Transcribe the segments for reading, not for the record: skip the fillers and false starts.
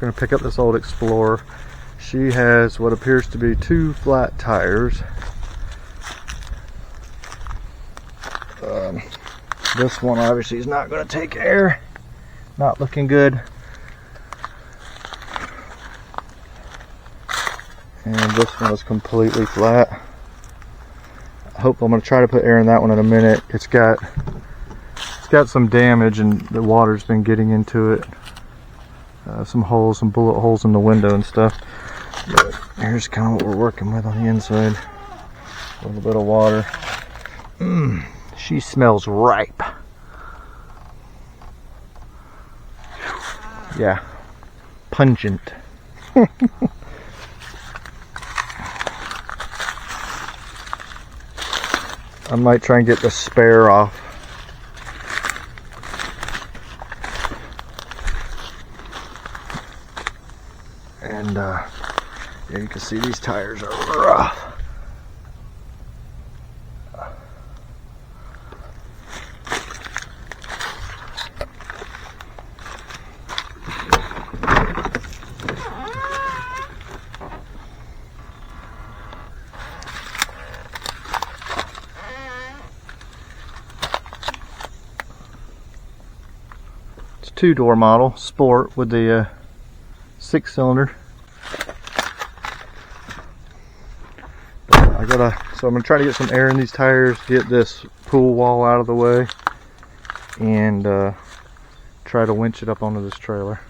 going to pick up this old Explorer. She has what appears to be 2 flat tires. This one obviously is not going to take air. Not looking good. And this one is completely flat. I hope I'm going to try to put air in that one in a minute. It's got some damage and the water's been getting into it. Some holes, some bullet holes in the window and stuff. But here's kind of what we're working with on the inside. A little bit of water. She smells ripe. Yeah, pungent. I might try and get the spare off. And yeah, you can see these tires are rough. It's a 2-door model, sport, with the 6-cylinder. So I'm gonna try to get some air in these tires, get this pool wall out of the way, and try to winch it up onto this trailer.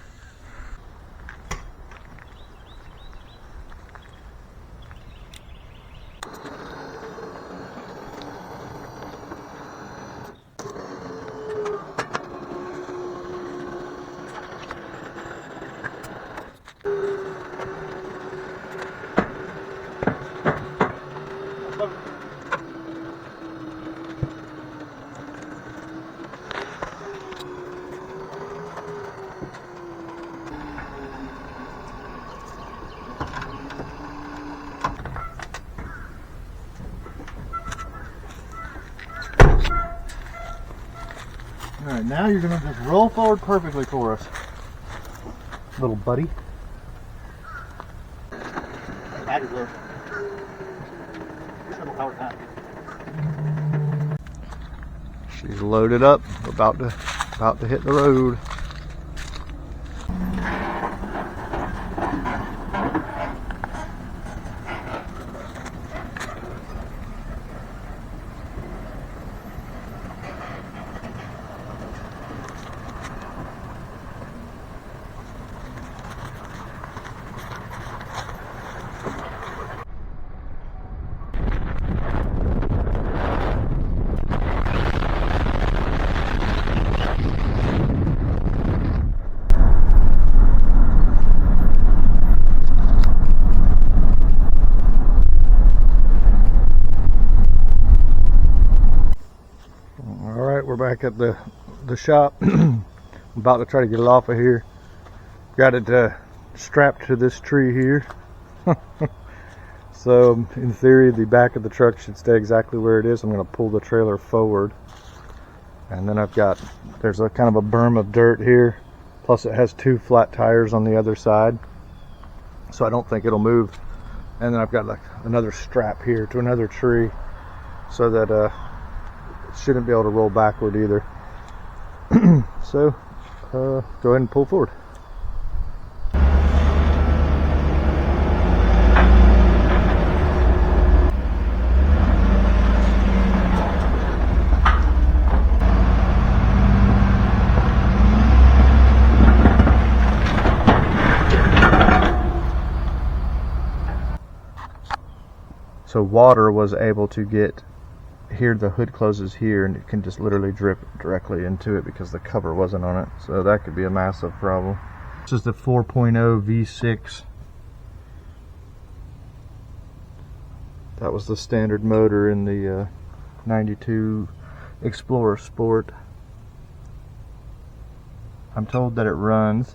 Alright, now you're going to just roll forward perfectly for us, little buddy. She's loaded up, about to hit the road. We're back at the shop. I'm about to try to get it off of here. Got it strapped to this tree here. So in theory the back of the truck should stay exactly where it is. I'm going to pull the trailer forward, and then there's a kind of a berm of dirt here, plus it has 2 flat tires on the other side, so I don't think it'll move. And then I've got like another strap here to another tree, so that shouldn't be able to roll backward either. So go ahead and pull forward. So water was able to get here, the hood closes here, and it can just literally drip directly into it because the cover wasn't on it. So that could be a massive problem. This is the 4.0 V6. That was the standard motor in the 92 Explorer Sport. I'm told that it runs.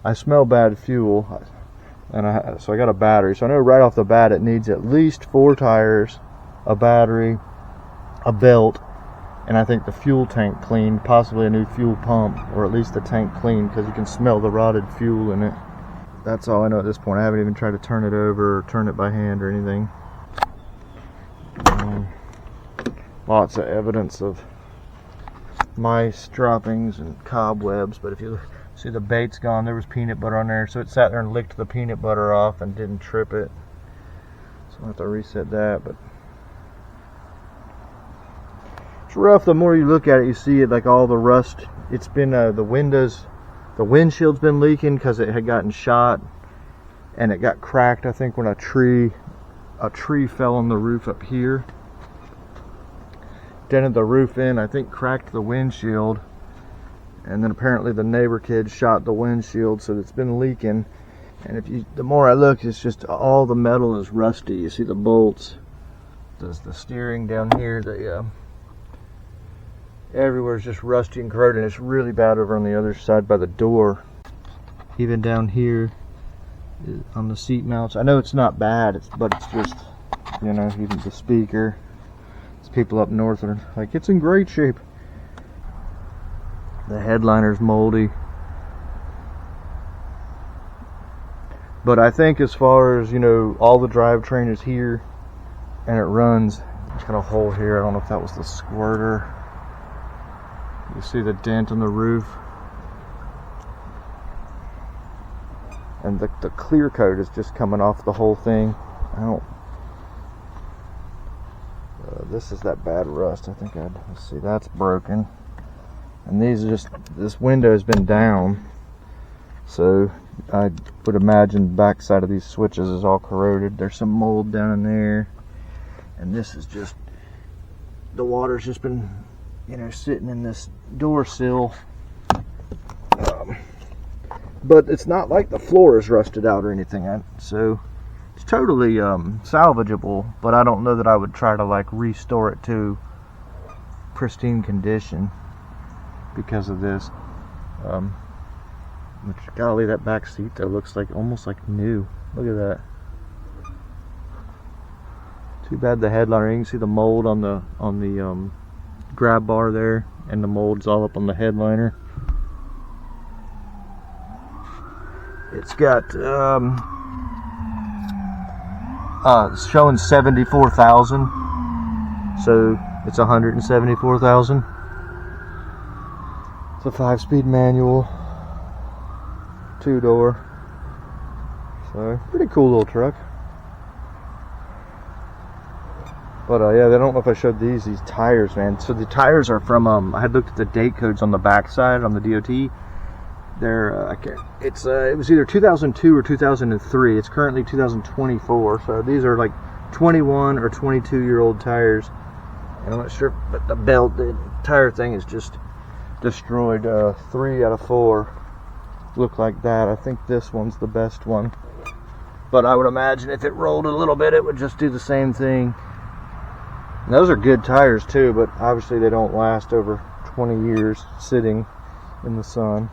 I smell bad fuel, and so I got a battery. So I know right off the bat it needs at least 4 tires, a battery, a belt, and I think the fuel tank cleaned, possibly a new fuel pump, or at least the tank cleaned, because you can smell the rotted fuel in it. that's all I know at this point. I haven't even tried to turn it over or turn it by hand or anything. Lots of evidence of mice droppings and cobwebs, but if you see, the bait's gone. There was peanut butter on there, so it sat there and licked the peanut butter off and didn't trip it. So I'll have to reset that, but it's rough. The more you look at it, you see it, like all the rust. It's been the windshield's been leaking because it had gotten shot, and it got cracked, I think, when a tree fell on the roof up here. Dented the roof in, I think cracked the windshield, and then apparently the neighbor kid shot the windshield, so it's been leaking. And the more I look, it's just all the metal is rusty. You see the bolts, the steering down here, everywhere's just rusty and corroded. It's really bad over on the other side by the door. Even down here on the seat mounts. I know it's not bad, but it's just, you know, even the speaker. People up north are like, it's in great shape. The headliner's moldy. But I think as far as, you know, all the drivetrain is here and it runs. There's got a hole here. I don't know if that was the squirter. You see the dent on the roof. And the clear coat is just coming off the whole thing. This is that bad rust. I think let's see, that's broken. And these are just, this window has been down. So I would imagine the back side of these switches is all corroded. There's some mold down in there. And this is just, the water's just been, you know, sitting in this door sill. But it's not like the floor is rusted out or anything. So it's totally salvageable, but I don't know that I would try to like restore it to pristine condition because of this. Which, golly, that back seat though looks like almost like new. Look at that. Too bad the headliner. You can see the mold on the grab bar there, and the mold's all up on the headliner. It's got it's showing 74,000, so it's 174,000. It's a 5-speed manual, 2-door, so pretty cool little truck. But yeah, I don't know if I showed these tires, man. So the tires are from I had looked at the date codes on the back side on the DOT. They're it was either 2002 or 2003. It's currently 2024, so these are like 21 or 22-year-old tires. And I'm not sure, but the tire thing is just destroyed. 3 out of 4 look like that. I think this one's the best one, but I would imagine if it rolled a little bit, it would just do the same thing. And those are good tires too, but obviously they don't last over 20 years sitting in the sun.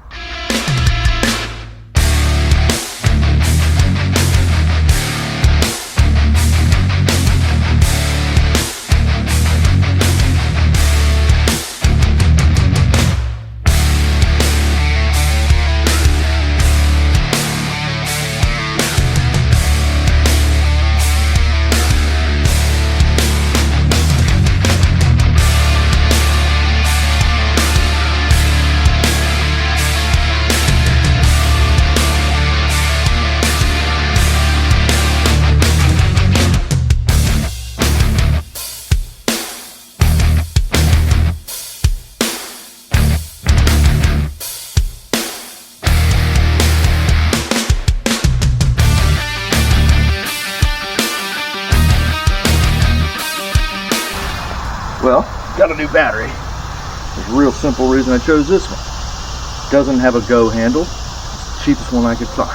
Well, got a new battery. There's a real simple reason I chose this one. Doesn't have a go handle. It's the cheapest one I could find.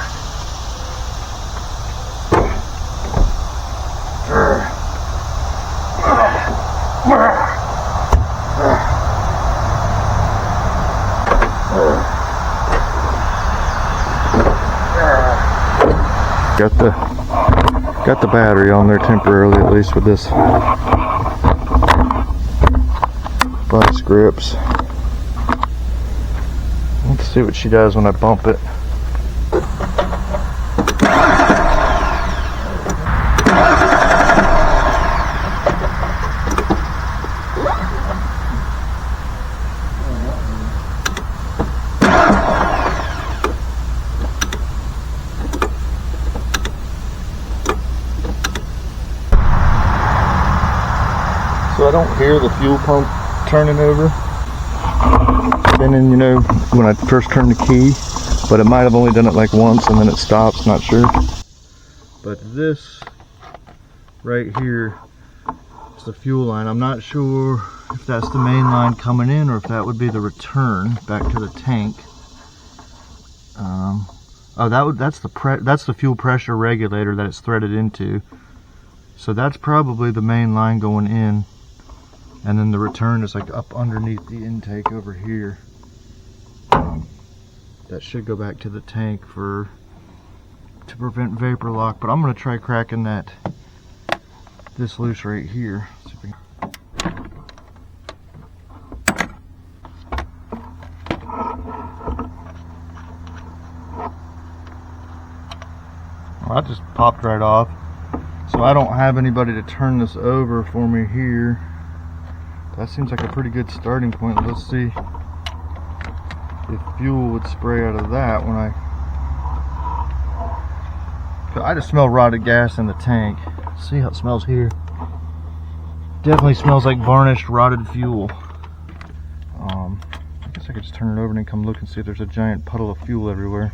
Got the battery on there temporarily, at least with this vice grips. Let's see what she does when I bump it. I don't hear the fuel pump turning over. Spinning, you know, when I first turn the key, but it might have only done it like once and then it stops, not sure. But this right here is the fuel line. I'm not sure if that's the main line coming in or if that would be the return back to the tank. Oh, that's the fuel pressure regulator that it's threaded into. So that's probably the main line going in, and then the return is like up underneath the intake over here. That should go back to the tank to prevent vapor lock. But I'm gonna try cracking this loose right here. See if we can... Well, that just popped right off. So I don't have anybody to turn this over for me here. That seems like a pretty good starting point. Let's see if fuel would spray out of that when I just smell rotted gas in the tank. Let's see how it smells here. Definitely smells like varnished, rotted fuel. I guess I could just turn it over and then come look and see if there's a giant puddle of fuel everywhere.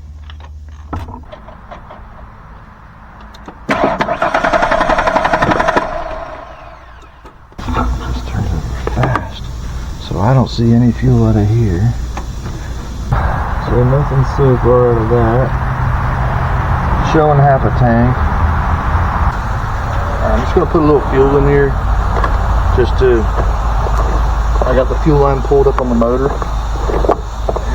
So I don't see any fuel out of here. So nothing so far out of that. Showing half a tank. I'm just gonna put a little fuel in here. I got the fuel line pulled up on the motor.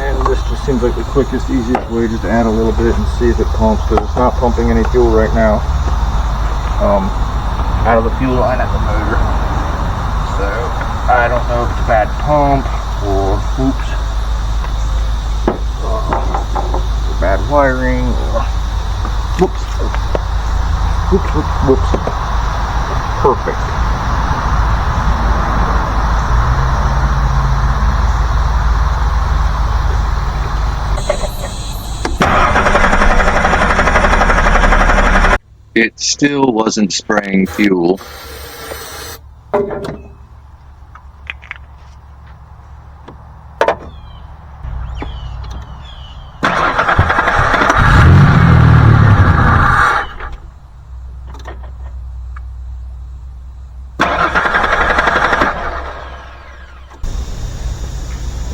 And this just seems like the quickest, easiest way, just to add a little bit and see if it pumps, because it's not pumping any fuel right now. Out of the fuel line at the motor. So I don't know if it's a bad pump or bad wiring or whoops. Perfect. It still wasn't spraying fuel.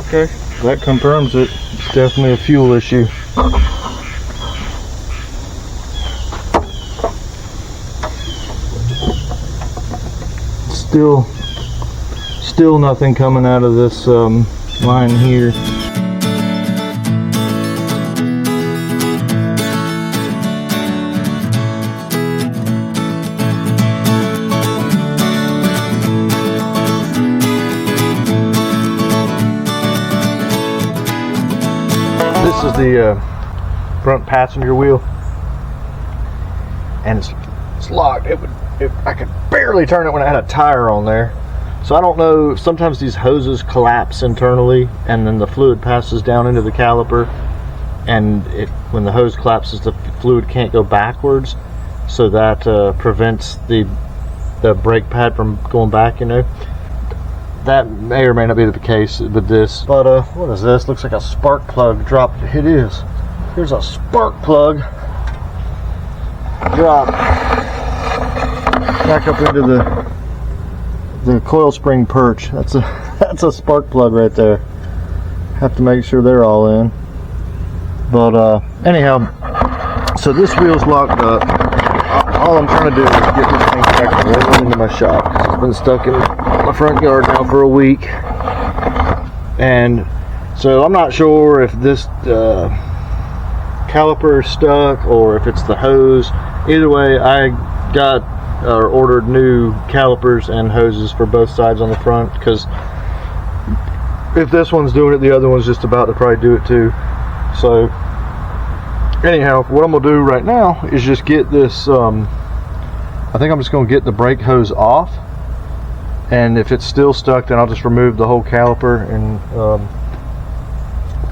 Okay, that confirms it. It's definitely a fuel issue. Still nothing coming out of this line here. This is the front passenger wheel, and it's locked. I could barely turn it when I had a tire on there. So I don't know, sometimes these hoses collapse internally and then the fluid passes down into the caliper, and when the hose collapses, the fluid can't go backwards, so that prevents the brake pad from going back, you know. That may or may not be the case with this. But what is this? Looks like a spark plug dropped. It is. Here's a spark plug dropped back up into the coil spring perch. That's a spark plug right there. Have to make sure they're all in. But anyhow, so this wheel's locked up. All I'm trying to do is get this thing back rolling into my shop. It's been stuck in my front yard now for a week, and so I'm not sure if this caliper is stuck or if it's the hose. Either way, I got ordered new calipers and hoses for both sides on the front, because if this one's doing it, the other one's just about to probably do it too. So anyhow, what I'm gonna do right now is just get this I think I'm just gonna get the brake hose off, and if it's still stuck, then I'll just remove the whole caliper and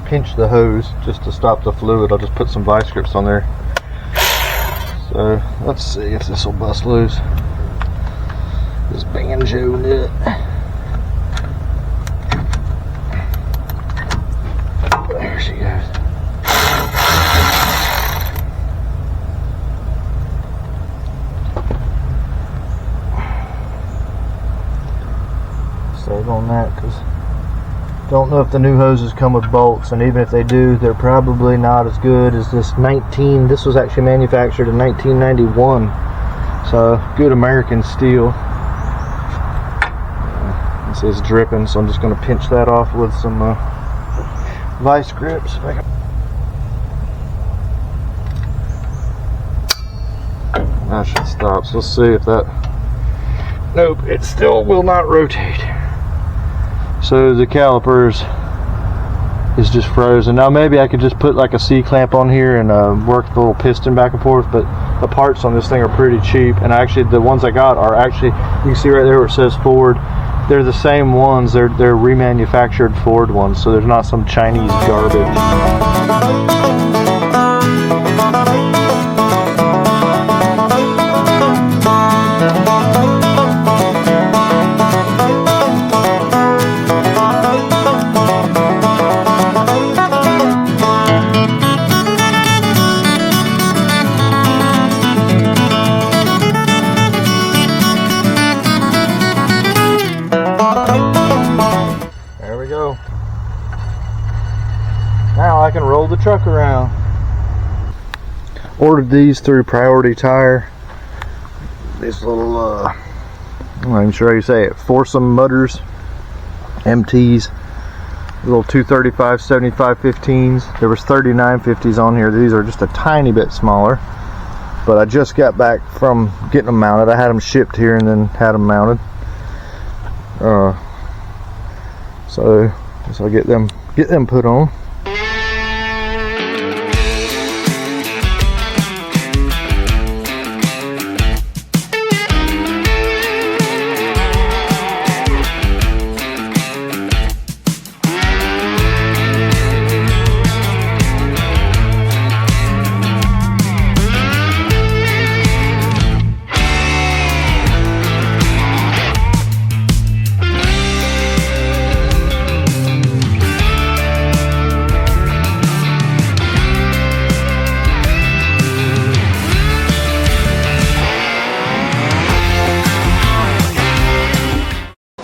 pinch the hose just to stop the fluid. I'll just put some vice grips on there. So let's see if this will bust loose. This banjo nut. plug on that, because don't know if the new hoses come with bolts, and even if they do, they're probably not as good as this this was actually manufactured in 1991, so good American steel. This is dripping, so I'm just going to pinch that off with some vice grips. That should stop. So let's see if that. Nope, it still will not rotate. So the calipers is just frozen. Now maybe I could just put like a C-clamp on here and work the little piston back and forth, but the parts on this thing are pretty cheap, and actually the ones I got are actually, you can see right there where it says Ford, they're the same ones, they're remanufactured Ford ones, so there's not some Chinese garbage. Now I can roll the truck around. Ordered these through Priority Tire. These little, I'm not even sure how you say it, foursome mudders, MTs, little 235 75 15s. There was 39 50s on here. These are just a tiny bit smaller, but I just got back from getting them mounted. I had them shipped here and then had them mounted. So I'll get them put on.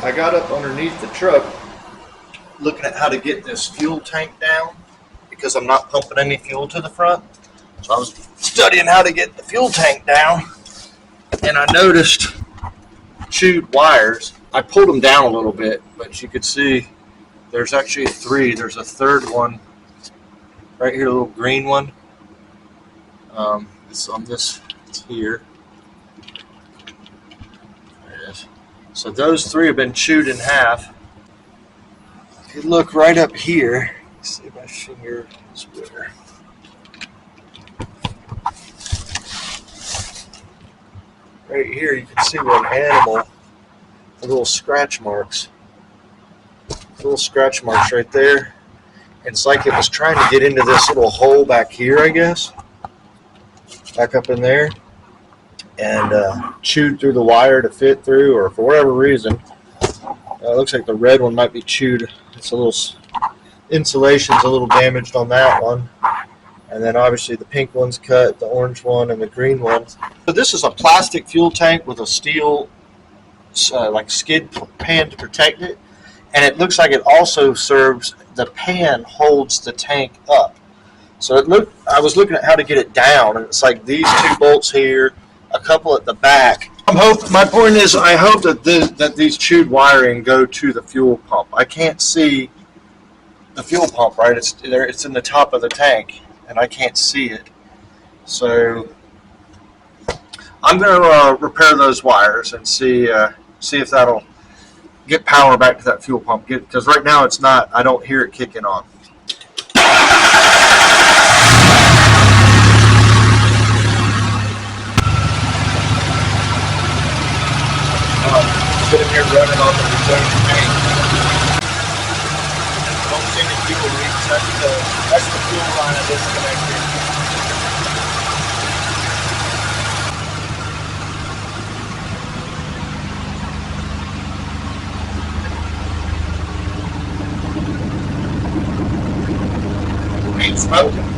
I got up underneath the truck looking at how to get this fuel tank down, because I'm not pumping any fuel to the front. So I was studying how to get the fuel tank down, and I noticed chewed wires. I pulled them down a little bit, but you could see there's actually three. There's a third one right here, a little green one. It's on this, it's here. There it is. So those three have been chewed in half. If you look right up here, see my finger splitter. Right here, you can see where an animal, the little scratch marks. Little scratch marks right there. And it's like it was trying to get into this little hole back here, I guess. Back up in there. And chewed through the wire to fit through, or for whatever reason. It looks like the red one might be chewed. It's a little, insulation's a little damaged on that one. And then obviously the pink one's cut, the orange one, and the green one. So this is a plastic fuel tank with a steel like skid pan to protect it. And it looks like it also serves, the pan holds the tank up. So I was looking at how to get it down, and it's like these two bolts here, a couple at the back. My point is, I hope that these chewed wiring go to the fuel pump. I can't see the fuel pump, right? It's there. It's in the top of the tank, and I can't see it. So I'm going to repair those wires and see if that'll get power back to that fuel pump. Because right now it's not. I don't hear it kicking on. Sitting here running on the reserve tank. Don't see any fuel leaks. That's the fuel line I disconnected. Ain't smoking.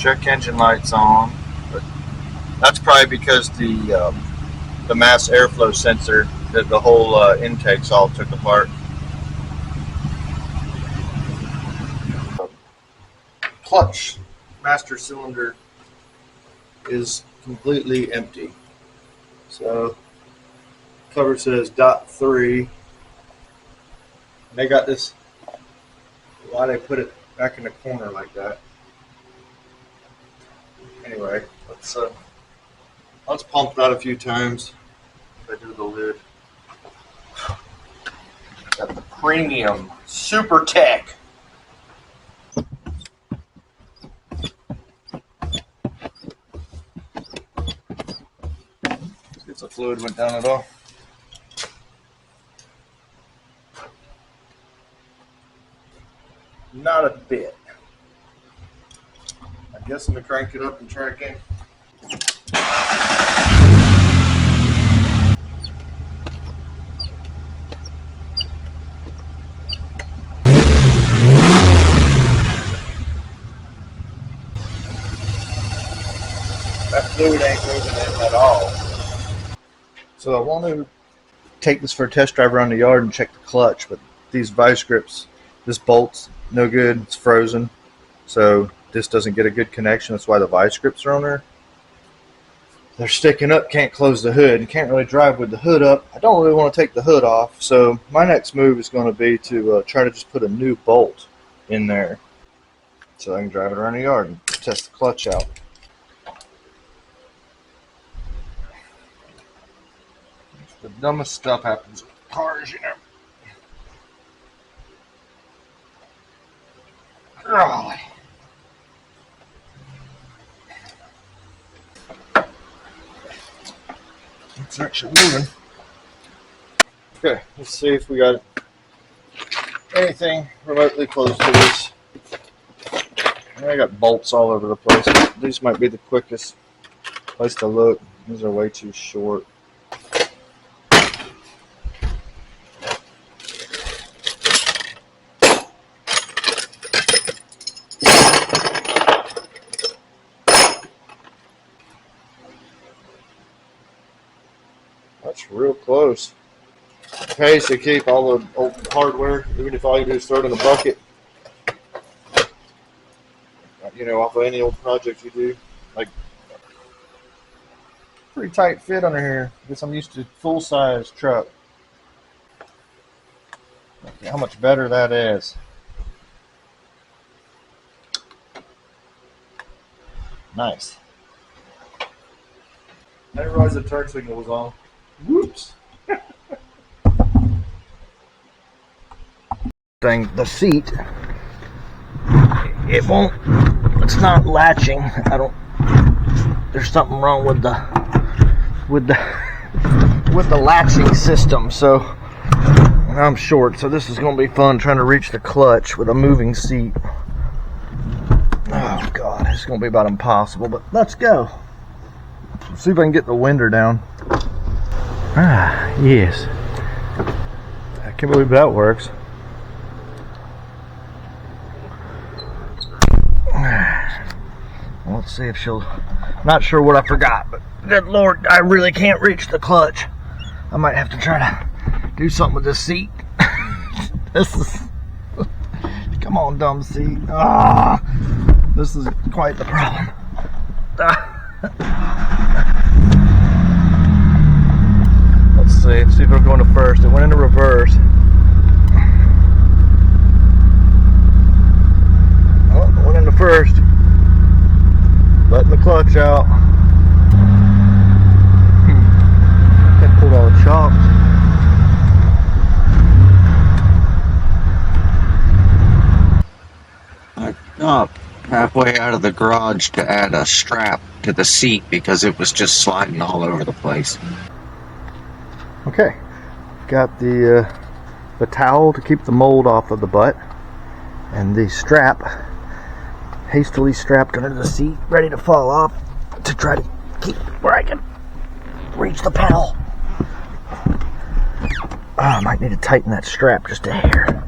check engine lights on, but that's probably because the mass airflow sensor, the whole intakes all took apart. Clutch master cylinder is completely empty. So cover says .3. They got this. Why they put it back in the corner like that? Anyway, let's pump that a few times. If I do the lid. Got the premium Super Tech. Get some fluid went down at all. Not a bit. I guess I'm gonna crank it up and try again. That fluid ain't moving in at all. So I want to take this for a test drive around the yard and check the clutch, but these vice grips, this bolt's no good, it's frozen, so this doesn't get a good connection. That's why the vice grips are on there. They're sticking up, can't close the hood, and can't really drive with the hood up. I don't really want to take the hood off, so my next move is going to be to try to just put a new bolt in there so I can drive it around the yard and test the clutch out. The dumbest stuff happens with cars, you know. Golly. It's actually moving. Okay, let's see if we got anything remotely close to this. I got bolts all over the place. These might be the quickest place to look. These are way too short. That's real close. Okay, so keep all the old hardware, even if all you do is throw it in a bucket. You know, off of any old project you do. Like, pretty tight fit under here. I guess I'm used to full-size truck. Look how much better that is. Nice. I didn't realize the turn signal was on. Whoops. The seat, it won't, it's not latching. There's something wrong with the latching system. So I'm short, so this is going to be fun trying to reach the clutch with a moving seat. Oh God, it's going to be about impossible, but let's go. See if I can get the winder down. Ah, yes. I can't believe that works. Let's see if she'll... Not sure what I forgot, but good Lord, I really can't reach the clutch. I might have to try to do something with this seat. This is... Come on, dumb seat. Ah, this is quite the problem. Let's see if it'll go into first. It went into reverse. Oh, it went into first. Letting the clutch out. That pulled all the chocks. I got halfway out of the garage to add a strap to the seat because it was just sliding all over the place. Okay, got the towel to keep the mold off of the butt, and the strap hastily strapped under the seat, ready to fall off to try to keep where I can reach the pedal. Oh, I might need to tighten that strap just a hair.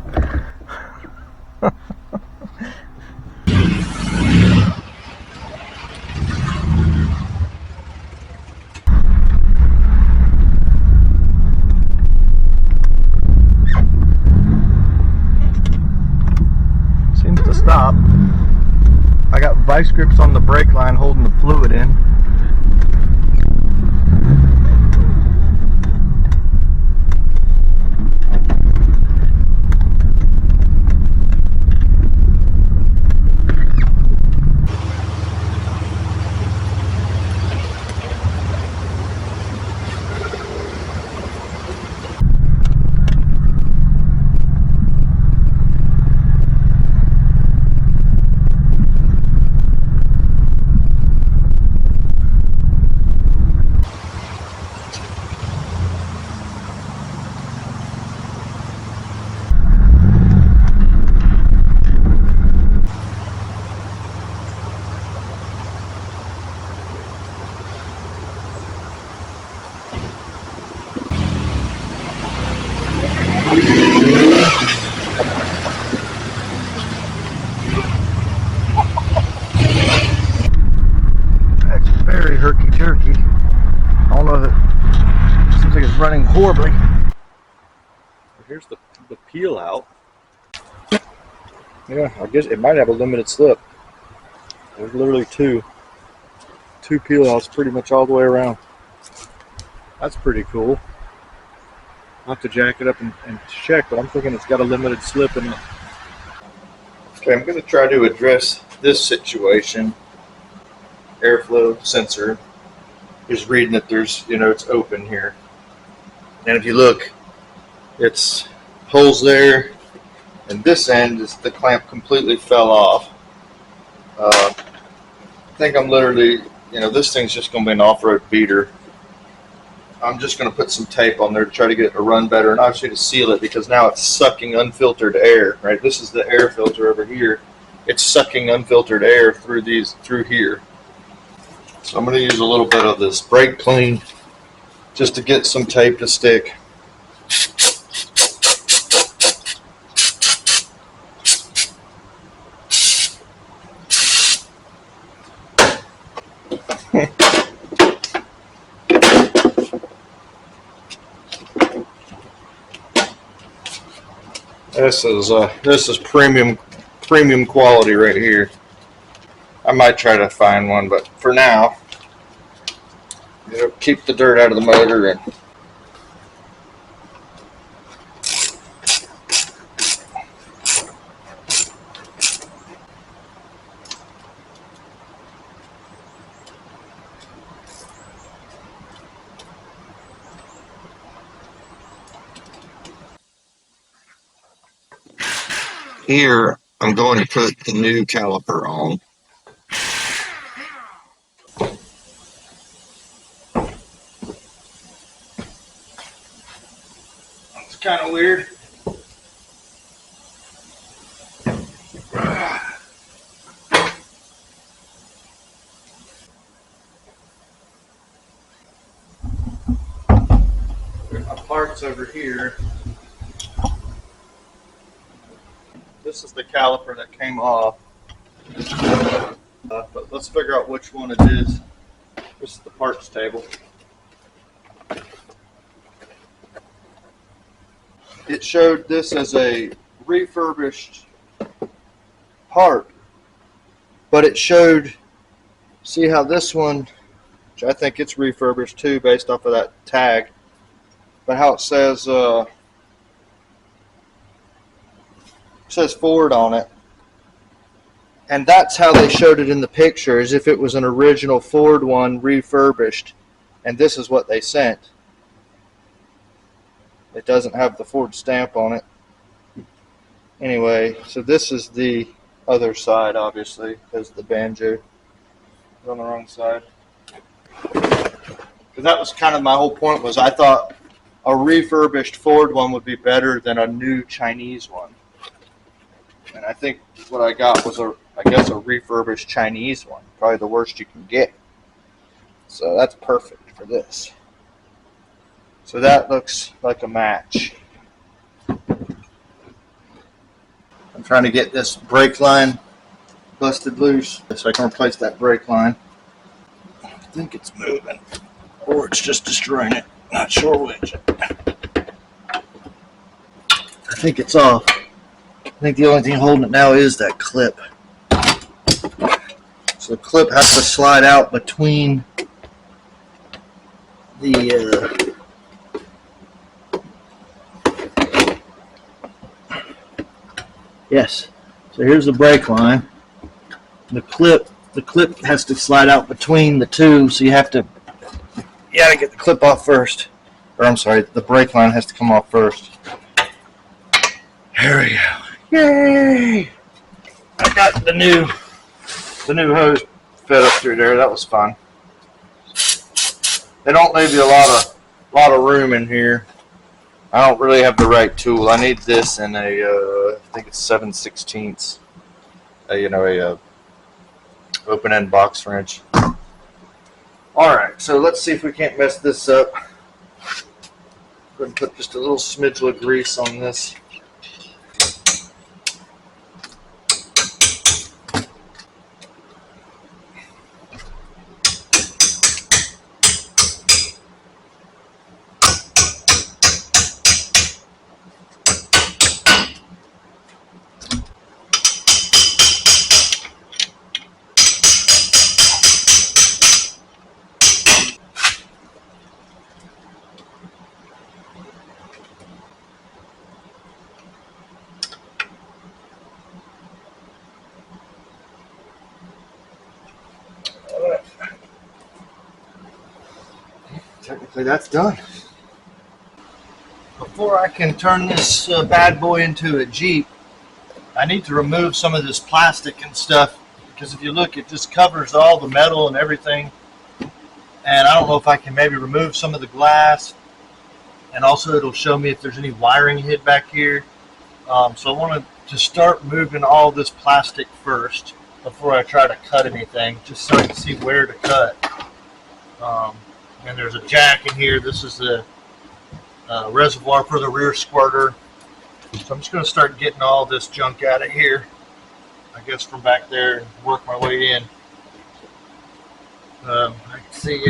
grips on the brake line holding the fluid in. That's very herky-jerky. I don't know if it seems like it's running horribly. Here's the peel out. Yeah, I guess it might have a limited slip. There's literally two peel outs pretty much all the way around. That's pretty cool. I'll have to jack it up and check, but I'm thinking it's got a limited slip in it. Okay, I'm going to try to address this situation. Airflow sensor is reading that there's, it's open here. And if you look, it's holes there, and this end is the clamp completely fell off. I think I'm literally, this thing's just going to be an off-road beater. I'm just going to put some tape on there to try to get it to run better, and obviously to seal it, because now it's sucking unfiltered air, right? This is the air filter over here. It's sucking unfiltered air through here. So I'm going to use a little bit of this brake clean just to get some tape to stick. This is premium quality right here. I might try to find one, but for now, keep the dirt out of the motor. And Here, I'm going to put the new caliper on. it's kind of weird. My parts over here. This is the caliper that came off. But let's figure out which one it is. This is the parts table. It showed this as a refurbished part, but it showed, see how this one, which I think it's refurbished too based off of that tag, but how it says Ford on it. And that's how they showed it in the picture, as if it was an original Ford one refurbished. And this is what they sent. It doesn't have the Ford stamp on it. Anyway, so this is the other side, obviously, because the banjo is on the wrong side. Because that was kind of my whole point, was I thought a refurbished Ford one would be better than a new Chinese one. And I think what I got was a refurbished Chinese one. Probably the worst you can get. So that's perfect for this. So that looks like a match. I'm trying to get this brake line busted loose so I can replace that brake line. I think it's moving, or it's just destroying it. Not sure which. I think it's off. I think the only thing holding it now is that clip. So the clip has to slide out between the yes. So here's the brake line. The clip has to slide out between the two, so you gotta get the clip off first. Or I'm sorry, the brake line has to come off first. There we go. Yay! I got the new hose fed up through there. That was fun. They don't leave you a lot of room in here. I don't really have the right tool. I need this and I think it's 7/16. A open end box wrench. All right, so let's see if we can't mess this up. Go ahead and put just a little smidge of grease on this. Technically that's done. Before I can turn this bad boy into a Jeep, I need to remove some of this plastic and stuff, because if you look, it just covers all the metal and everything, and I don't know if I can maybe remove some of the glass, and also it'll show me if there's any wiring hid back here. So I want to start moving all this plastic first before I try to cut anything, just so I can see where to cut. And there's a jack in here. This is the reservoir for the rear squirter. So I'm just going to start getting all this junk out of here, I guess from back there, and work my way in. I can see,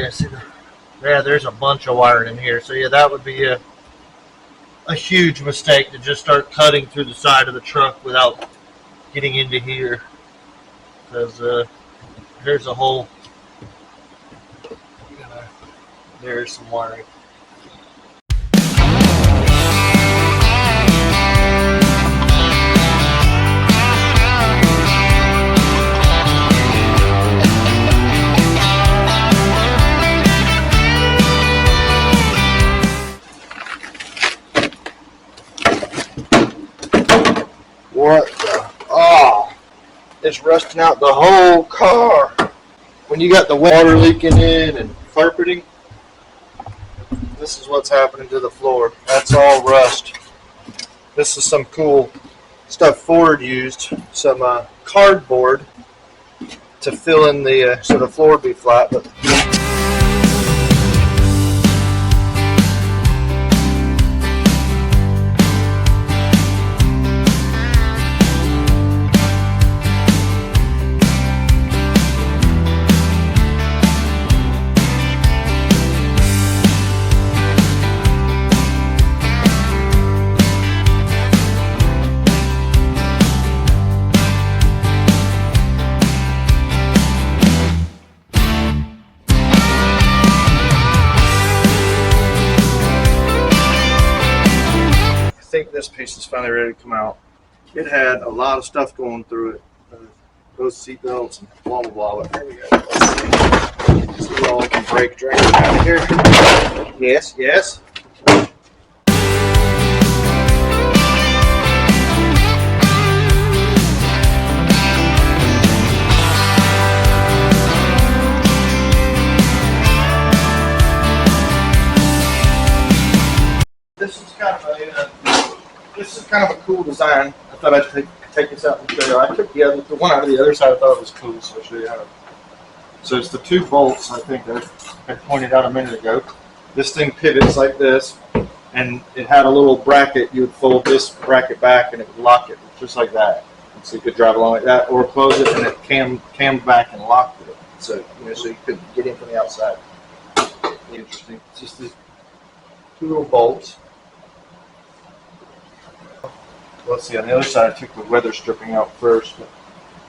there's a bunch of wiring in here. So yeah, that would be a huge mistake to just start cutting through the side of the truck without getting into here, because there's a hole. There's some wiring. What the? Oh, it's rusting out the whole car. When you got the water leaking in and carpeting, this is what's happening to the floor. That's all rust. This is some cool stuff Ford used. Some cardboard to fill in the so the floor would be flat. But I think this piece is finally ready to come out. It had a lot of stuff going through it. Those seat belts and blah blah blah. But here we go. Let's see all can break drain out of here. Yes, yes. This is kind of a cool design. I thought I'd take this out and show you. I took the one out of the other side. I thought it was cool, so I'll show you how. So it's the two bolts I think I had pointed out a minute ago. This thing pivots like this, and it had a little bracket. You would fold this bracket back, and it would lock it just like that. And so you could drive along like that, or close it, and it cammed back and locked it. So so you could get in from the outside. Interesting. It's just these two little bolts. Let's see, on the other side I took the weather stripping out first.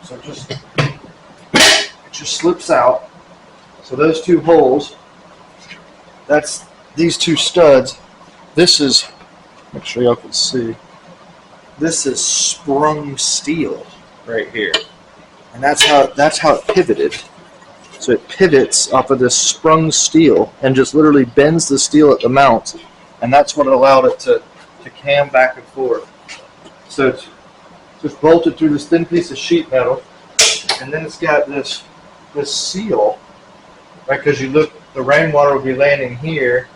So just just slips out. So those two holes, that's these two studs. This is, make sure y'all can see, this is sprung steel right here. And that's how it pivoted. So it pivots off of this sprung steel and just literally bends the steel at the mounts. And that's what allowed it to cam back and forth. So it's just bolted through this thin piece of sheet metal. And then it's got this seal, right? Because you look, the rainwater will be landing here.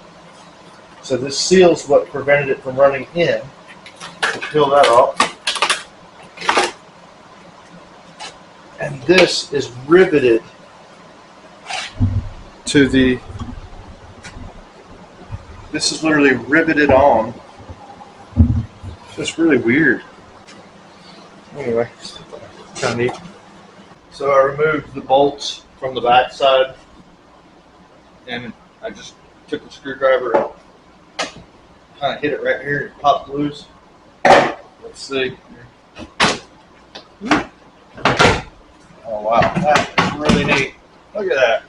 So this seal's what prevented it from running in. So peel that off. And this is riveted to the, this is literally riveted on. It's just really weird. Anyway, kind of neat. So I removed the bolts from the back side, and I just took the screwdriver and kind of hit it right here and it popped loose. Let's see. Oh wow, that is really neat. Look at that.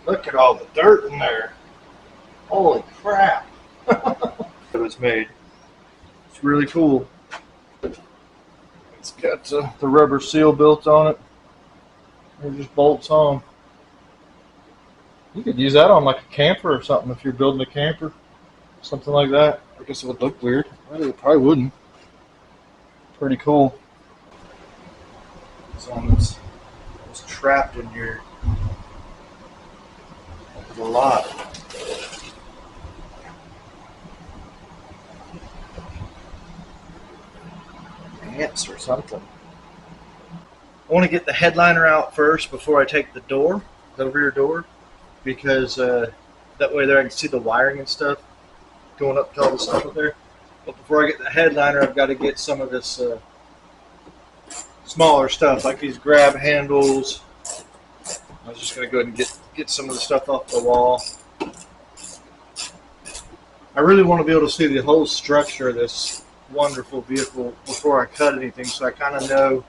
Look at all the dirt in there. Holy crap. It was made. It's really cool. It's got the rubber seal built on it. It just bolts on. You could use that on like a camper or something if you're building a camper. Something like that. I guess it would look weird. It probably wouldn't. Pretty cool. It's on this. It's trapped in here. There's a lot. Ants or something. I want to get the headliner out first before I take the door, the rear door, because that way there I can see the wiring and stuff going up to all the stuff up there. But before I get the headliner, I've got to get some of this smaller stuff, like these grab handles. I was just going to go ahead and get some of the stuff off the wall. I really want to be able to see the whole structure of this wonderful vehicle before I cut anything, so I kind of know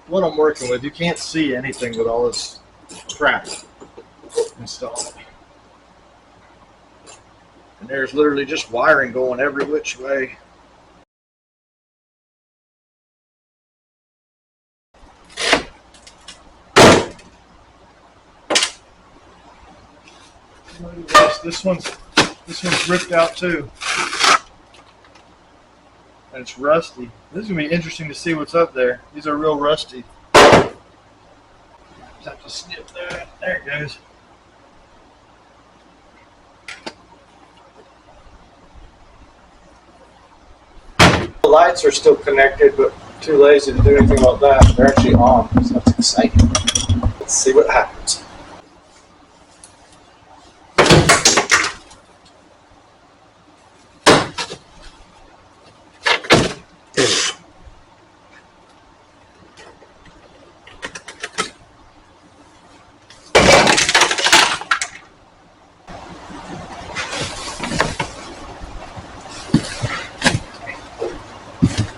what I'm working with. You can't see anything with all this crap installed. And there's literally just wiring going every which way. This one's ripped out too. And it's rusty. This is going to be interesting to see what's up there. These are real rusty. Just have to snip that. There it goes. The lights are still connected, but too lazy to do anything about that. They're actually on, so that's exciting. Let's see what happens.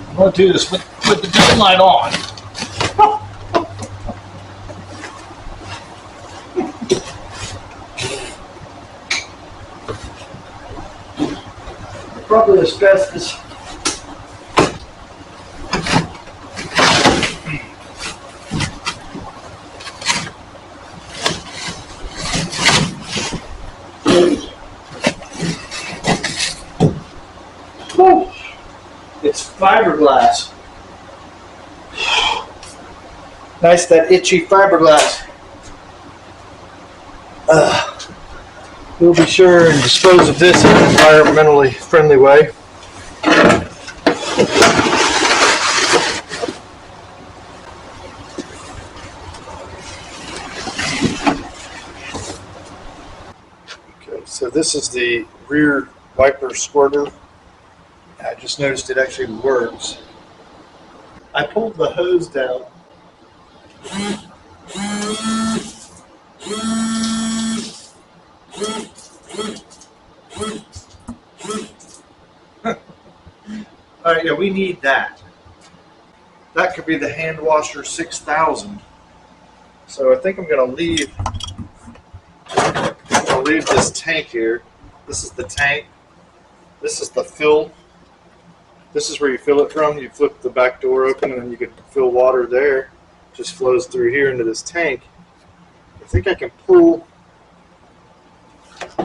I'm going to do this with the dim light on. Probably asbestos. It's fiberglass. Nice, that itchy fiberglass. We'll be sure and dispose of this in an environmentally friendly way. Okay, so this is the rear wiper squirter. I just noticed it actually works. I pulled the hose down. All right, yeah, we need that. That could be the hand washer 6000. So I think I'm gonna leave this tank here. This is the tank. This is the fill. This is where you fill it from. You flip the back door open and then you can fill water there. Just flows through here into this tank. I think I can pull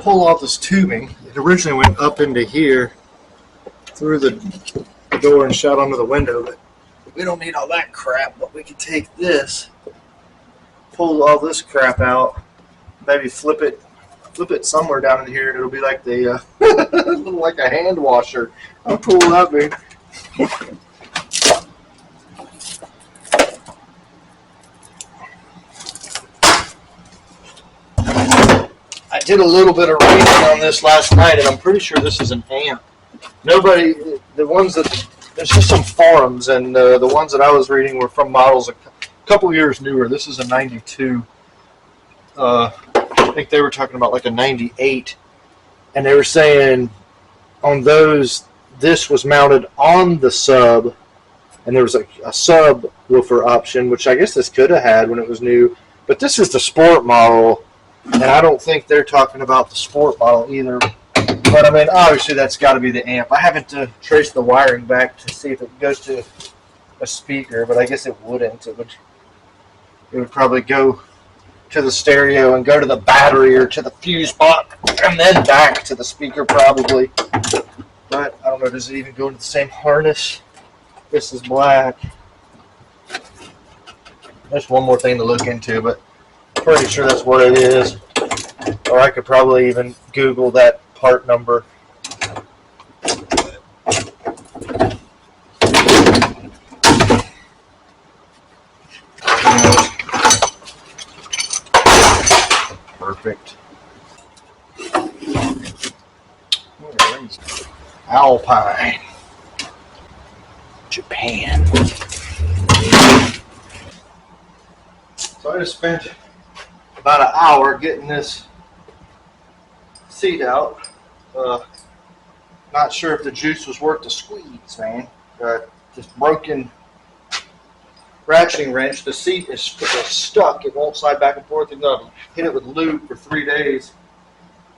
off this tubing. It originally went up into here through the door and shot onto the window, but we don't need all that crap. But we can take this, pull all this crap out, maybe flip it somewhere down in here, and it'll be like the like a hand washer. How cool will that be? I did a little bit of reading on this last night, and I'm pretty sure this is an amp. There's just some forums, and the ones that I was reading were from models a couple years newer. This is a 92. I think they were talking about like a 98, and they were saying on those, this was mounted on the sub, and there was a subwoofer option, which I guess this could have had when it was new, but this is the sport model, and I don't think they're talking about the sport model either. But I mean, obviously that's got to be the amp. I haven't traced the wiring back to see if it goes to a speaker, but I guess it wouldn't. It would probably go to the stereo and go to the battery or to the fuse box and then back to the speaker probably. But I don't know, does it even go into the same harness? This is black. There's one more thing to look into, but I'm pretty sure that's what it is. Or I could probably even Google that part number. Perfect. Alpine, Japan. So I just spent about an hour getting this seat out. Not sure if the juice was worth the squeeze, man. This broken ratcheting wrench. The seat is stuck. It won't slide back and forth. You've got to hit it with lube for 3 days.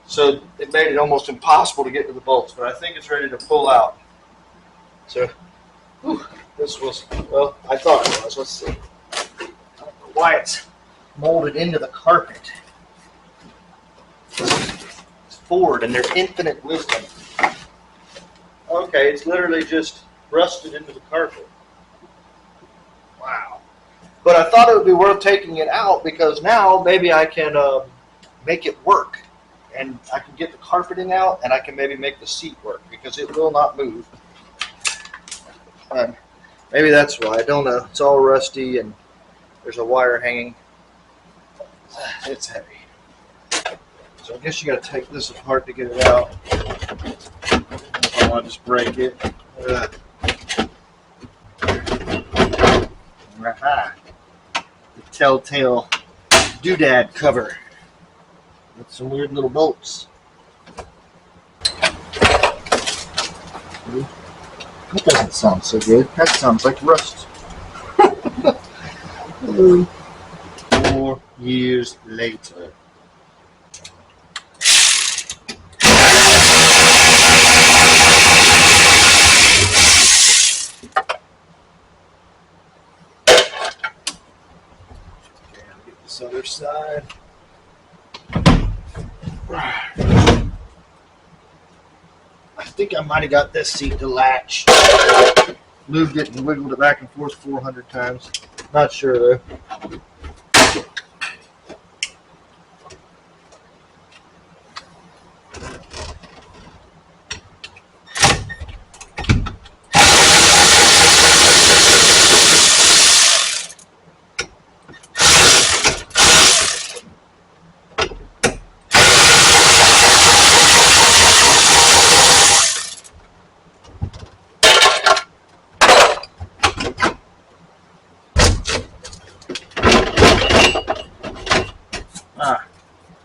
So it made it almost impossible to get to the bolts. But I think it's ready to pull out. So, this was, well, I thought it was. Let's see. I don't know why it's molded into the carpet. It's Ford and their infinite wisdom. Okay, it's literally just rusted into the carpet. Wow. But I thought it would be worth taking it out because now maybe I can make it work. And I can get the carpeting out and I can maybe make the seat work because it will not move. Maybe that's why. I don't know. It's all rusty and there's a wire hanging. It's heavy. So I guess you got to take this apart to get it out. I want to just break it. Right. The telltale doodad cover with some weird little bolts. That doesn't sound so good. That sounds like rust. 4 years later. This other side. I think I might have got this seat to latch. Lubed it and wiggled it back and forth 400 times. Not sure though.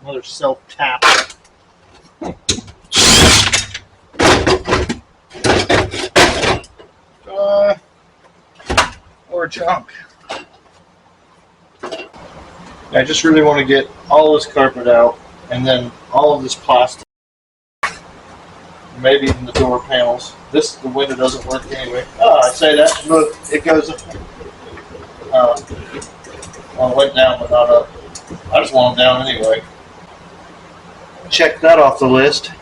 Another self-tap. Or junk. I just really want to get all this carpet out, and then all of this plastic, maybe even the door panels. The window doesn't work anyway. Oh, I say that. Look, it goes. Well, it went down, but not up. I just want them down anyway. Check that off the list.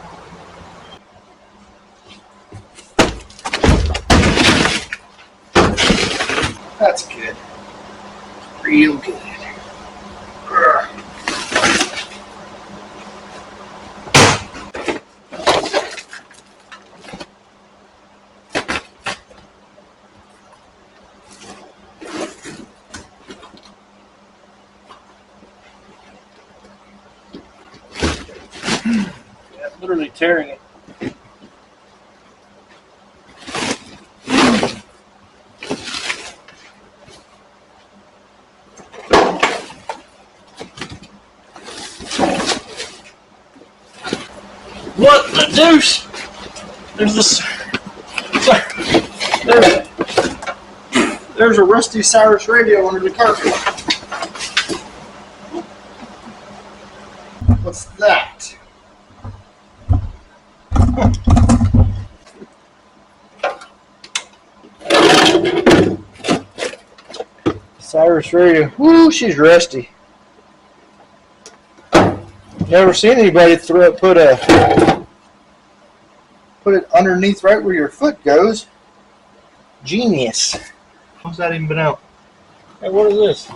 That's good. Real good. Yeah, literally tearing it. What the deuce? There's this. There's a rusty Cyrus radio under the carpet. What's that? Cyrus radio. Woo, she's rusty. Never seen anybody put it underneath right where your foot goes. Genius. How's that even been out? Hey, what is this?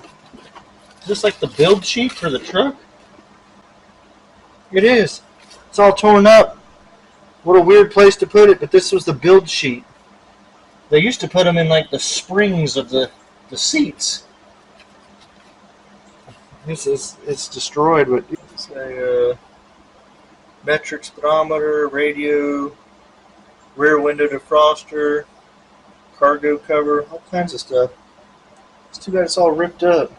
Is this like the build sheet for the truck? It is. It's all torn up. What a weird place to put it, but this was the build sheet. They used to put them in like the springs of the seats. It's destroyed, but it's a metric speedometer, radio, rear window defroster, cargo cover, all kinds of stuff. It's too bad it's all ripped up.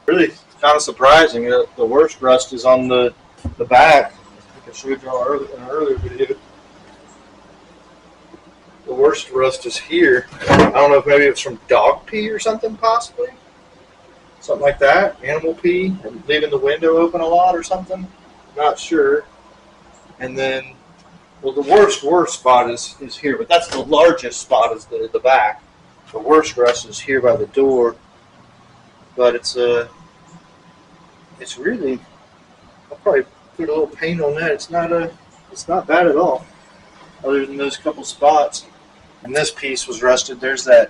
Really kind of surprising. The worst rust is on the back. I think I showed you in an earlier video. The worst rust is here. I don't know if maybe it's from dog pee or something, possibly. Something like that. Animal pee and leaving the window open a lot or something. Not sure. And then, well, the worst spot is here, but that's the largest spot is the back. The worst rust is here by the door. But it's really, I'll probably put a little paint on that. It's not bad at all, other than those couple spots. And this piece was rusted. There's that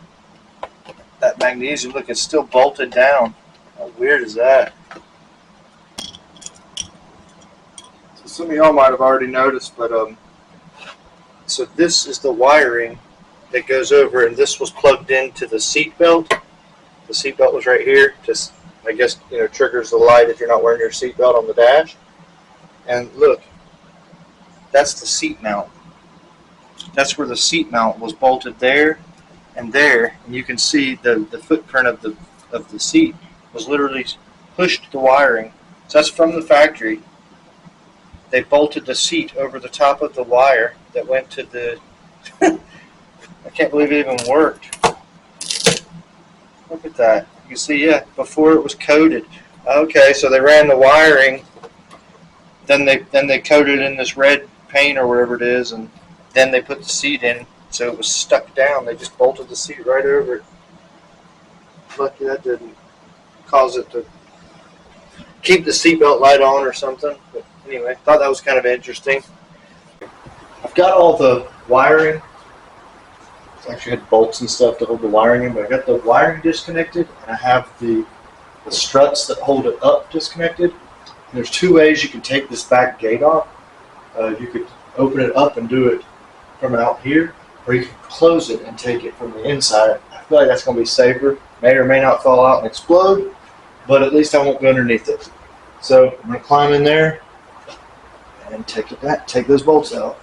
magnesium. Look, it's still bolted down. How weird is that? So some of y'all might have already noticed, but so this is the wiring that goes over, and this was plugged into the seat belt. The seat belt was right here. Just, I guess, triggers the light if you're not wearing your seat belt on the dash. And look, that's the seat mount. That's where the seat mount was bolted there and there, and you can see the footprint of the seat was literally pushed the wiring. So that's from the factory. They bolted the seat over the top of the wire that went to the. I can't believe it even worked. Look at that. You can see, yeah, before it was coated. Okay, so they ran the wiring, then they coated in this red paint or whatever it is, and then they put the seat in, so it was stuck down. They just bolted the seat right over it. Lucky that didn't cause it to keep the seatbelt light on or something. But anyway, thought that was kind of interesting. I've got all the wiring. I actually had bolts and stuff to hold the wiring in, but I got the wiring disconnected, and I have the struts that hold it up disconnected. And there's two ways you can take this back gate off. You could open it up and do it from out here, or you can close it and take it from the inside. I feel like that's going to be safer. May or may not fall out and explode, but at least I won't go underneath it. So I'm going to climb in there and take those bolts out.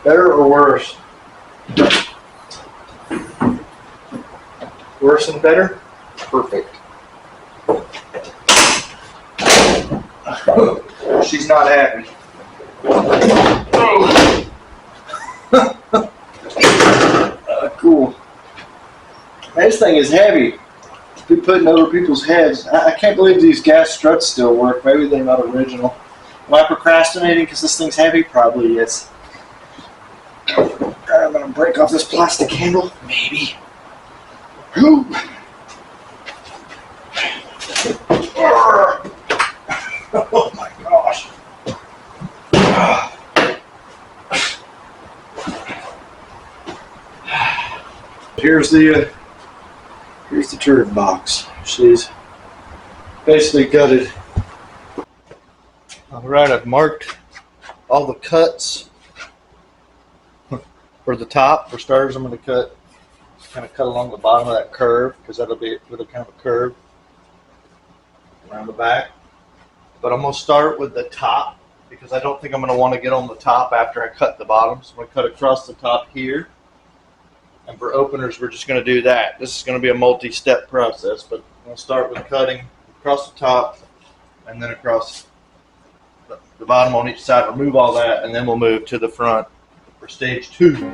Better or worse? Worse and better? Perfect. She's not happy. Cool. This thing is heavy. Be putting over people's heads. I can't believe these gas struts still work. Maybe they're not original. Am I procrastinating because this thing's heavy? Probably yes. I'm gonna break off this plastic handle. Maybe. Ooh. Oh my gosh. Here's the turd box. She's basically gutted. Alright, I've marked all the cuts for the top. For starters, I'm going to kind of cut along the bottom of that curve, because that'll be a little kind of a curve around the back. But I'm going to start with the top, because I don't think I'm going to want to get on the top after I cut the bottom. So I'm going to cut across the top here. And for openers, we're just going to do that. This is going to be a multi-step process, but I'm going to start with cutting across the top and then across the bottom on each side. Remove all that, and then we'll move to the front for stage 2.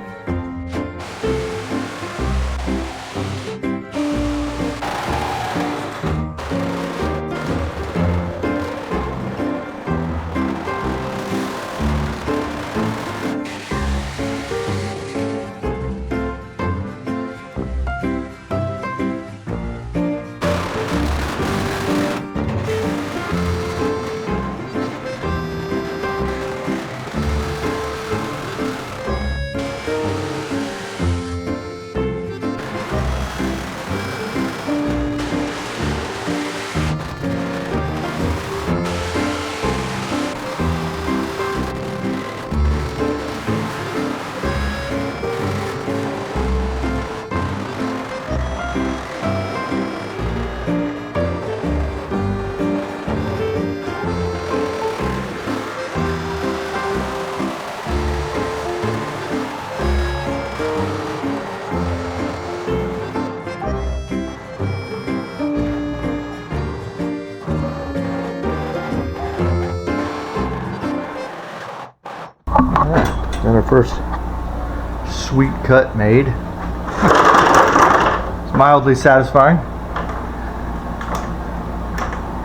Got our first sweet cut made. It's mildly satisfying.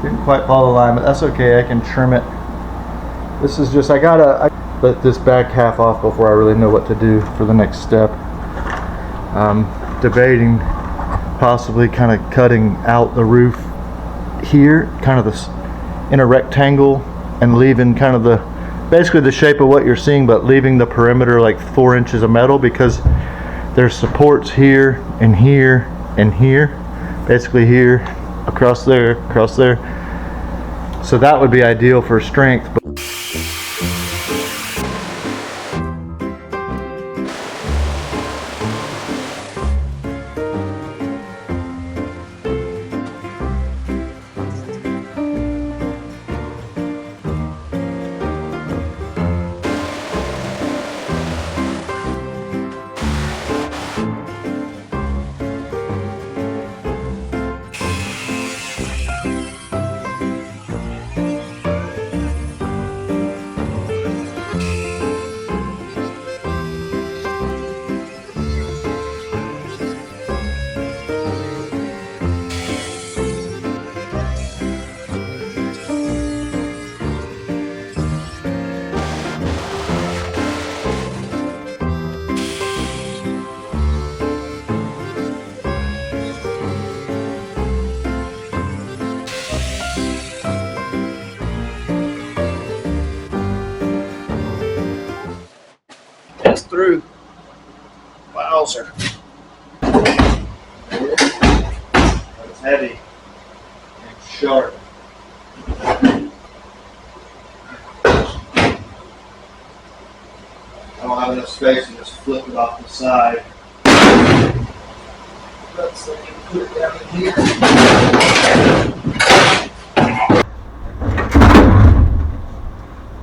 Didn't quite follow the line, but that's okay. I can trim it. This is just, I let this back half off before I really know what to do for the next step. Debating possibly kind of cutting out the roof here, kind of this in a rectangle, and leaving kind of basically the shape of what you're seeing, but leaving the perimeter like 4 inches of metal, because there's supports here and here and here, basically here, across there. So that would be ideal for strength. Through. Wowzer. That's heavy and sharp. I don't have enough space to just flip it off the side. Let's see, put it down in here.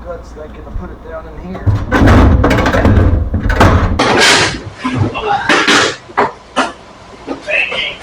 Guts thinking to put it down in here. Banging.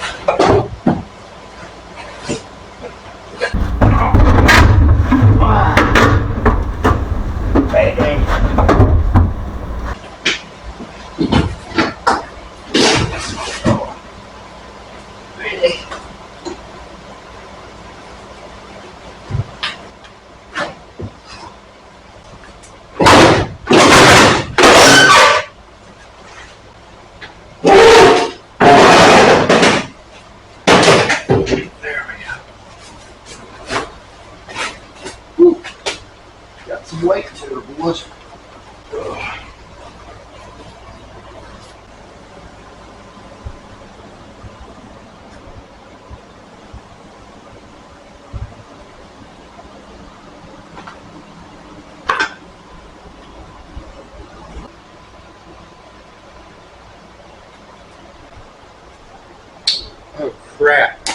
Oh crap.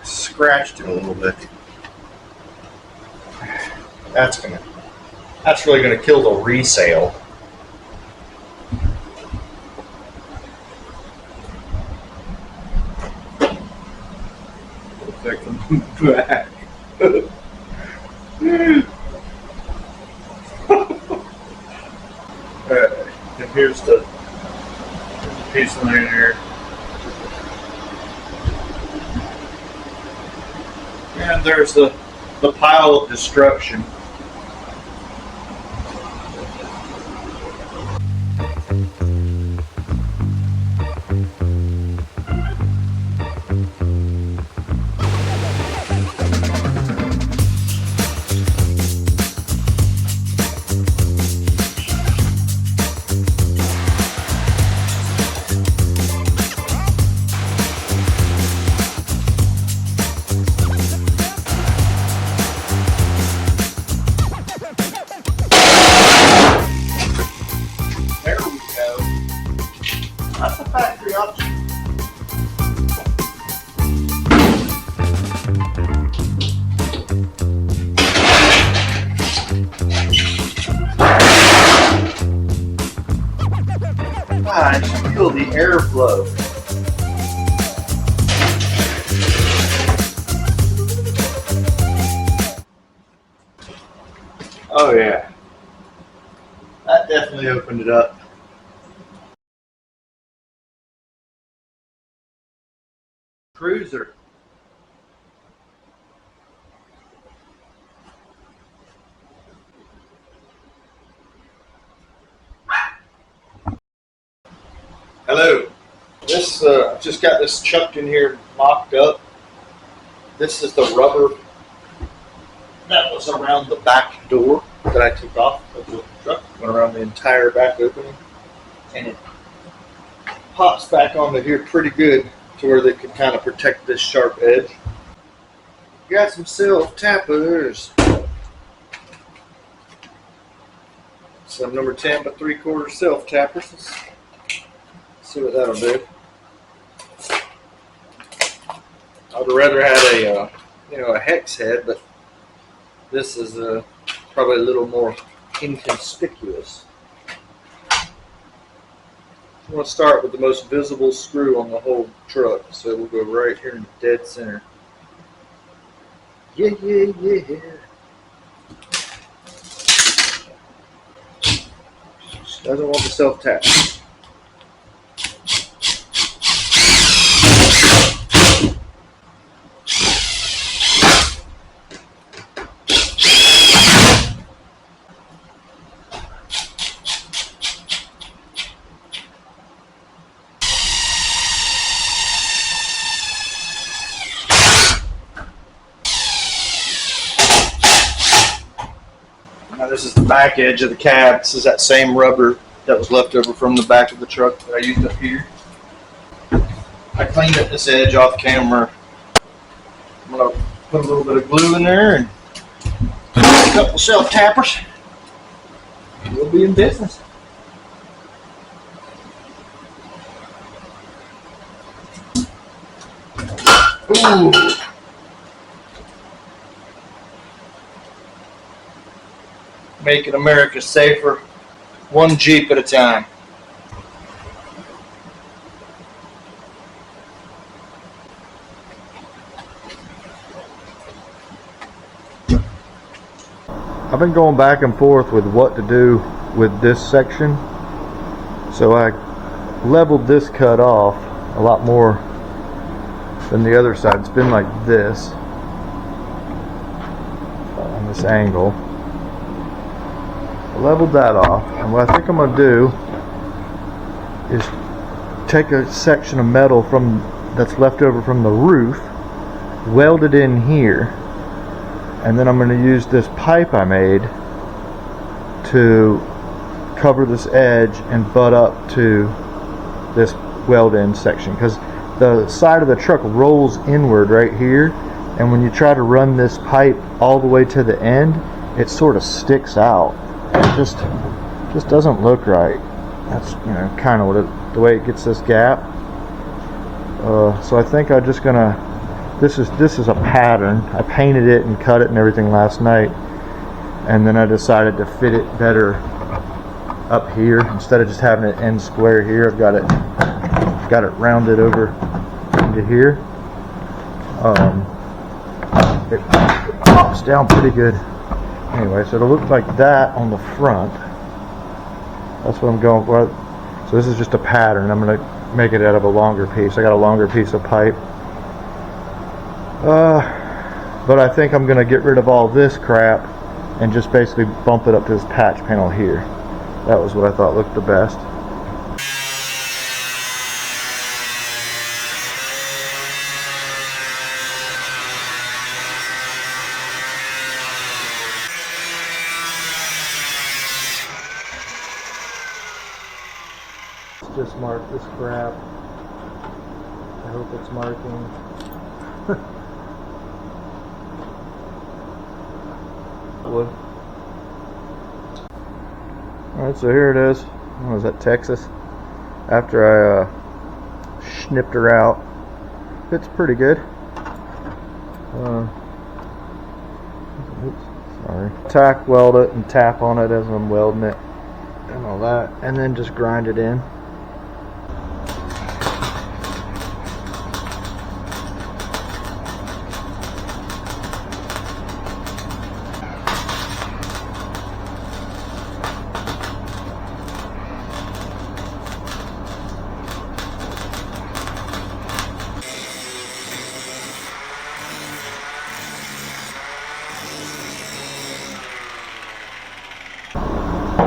Scratched it a little bit. That's really gonna kill the resale. Back. And here's the piece in there. And there's the pile of destruction. There we go. That's a factory option. I feel the airflow. Oh yeah. That definitely opened it up. Cruiser. Hello. This just got this chucked in here, mocked up. This is the rubber that was around the back door that I took off of the truck. Went around the entire back opening, and it pops back onto here pretty good to where they can kind of protect this sharp edge. Got some self tappers. Some number 10 by 3/4 self tappers. Let's see what that'll do. I would rather had a a hex head, but this is probably a little more inconspicuous. I'm going to start with the most visible screw on the whole truck, so we'll go right here in the dead center. Yeah. Doesn't want the self-tap. Now this is the back edge of the cab. This is that same rubber that was left over from the back of the truck that I used up here. I cleaned up this edge off camera. I'm going to put a little bit of glue in there and a couple self tappers. We'll be in business. Ooh. Making America safer, one Jeep at a time. I've been going back and forth with what to do with this section. So I leveled this cut off a lot more than the other side. It's been like this on this angle. Leveled that off, and what I think I'm going to do is take a section of metal that's left over from the roof, weld it in here, and then I'm going to use this pipe I made to cover this edge and butt up to this weld in section, because the side of the truck rolls inward right here, and when you try to run this pipe all the way to the end, it sort of sticks out. It just doesn't look right. That's kind of what the way it gets this gap. So I think I'm just gonna, this is a pattern. I painted it and cut it and everything last night, and then I decided to fit it better up here instead of just having it end square here. I've got it rounded over into here. It pops down pretty good. Anyway, so it'll look like that on the front. That's what I'm going for. So this is just a pattern. I'm going to make it out of a longer piece. I got a longer piece of pipe. But I think I'm going to get rid of all this crap and just basically bump it up to this patch panel here. That was what I thought looked the best. Let's just mark this crap. I hope it's marking. Wood. Alright, so here it is. Oh, is that Texas? After I snipped her out. Fits pretty good. Oops, sorry. Tack weld it and tap on it as I'm welding it and all that, and then just grind it in.